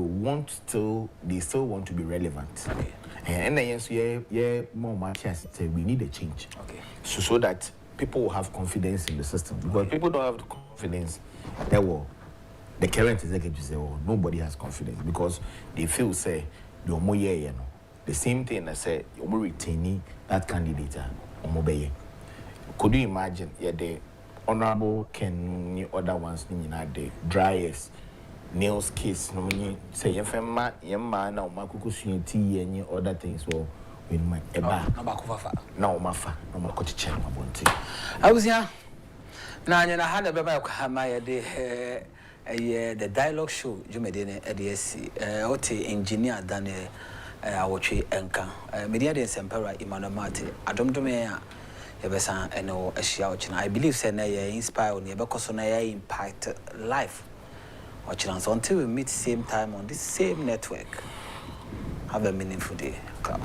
still want to be relevant. Okay. And then more markets say we need a change. Okay. So that people will have confidence in the system because people don't have the confidence. The current executive say, nobody has confidence because they feel say the same thing I say you're retaining that candidate Could you imagine the honorable Ken other ones the dryers nails case no say yemma na makuku tea and other things in my no mafa no makotiche mabonti I was here na nyana hana beba kwa hama ya de the dialogue show Jumedene EDSC Ote engineer Daniel Awochi Enka Media de Sempera Imano Mate Adomdomea Yebesa eno Eshiauchin. I believe Senaya inspire on Yebekosonaya impact life. Watching until we meet same time on this same network. Have a meaningful day. Come.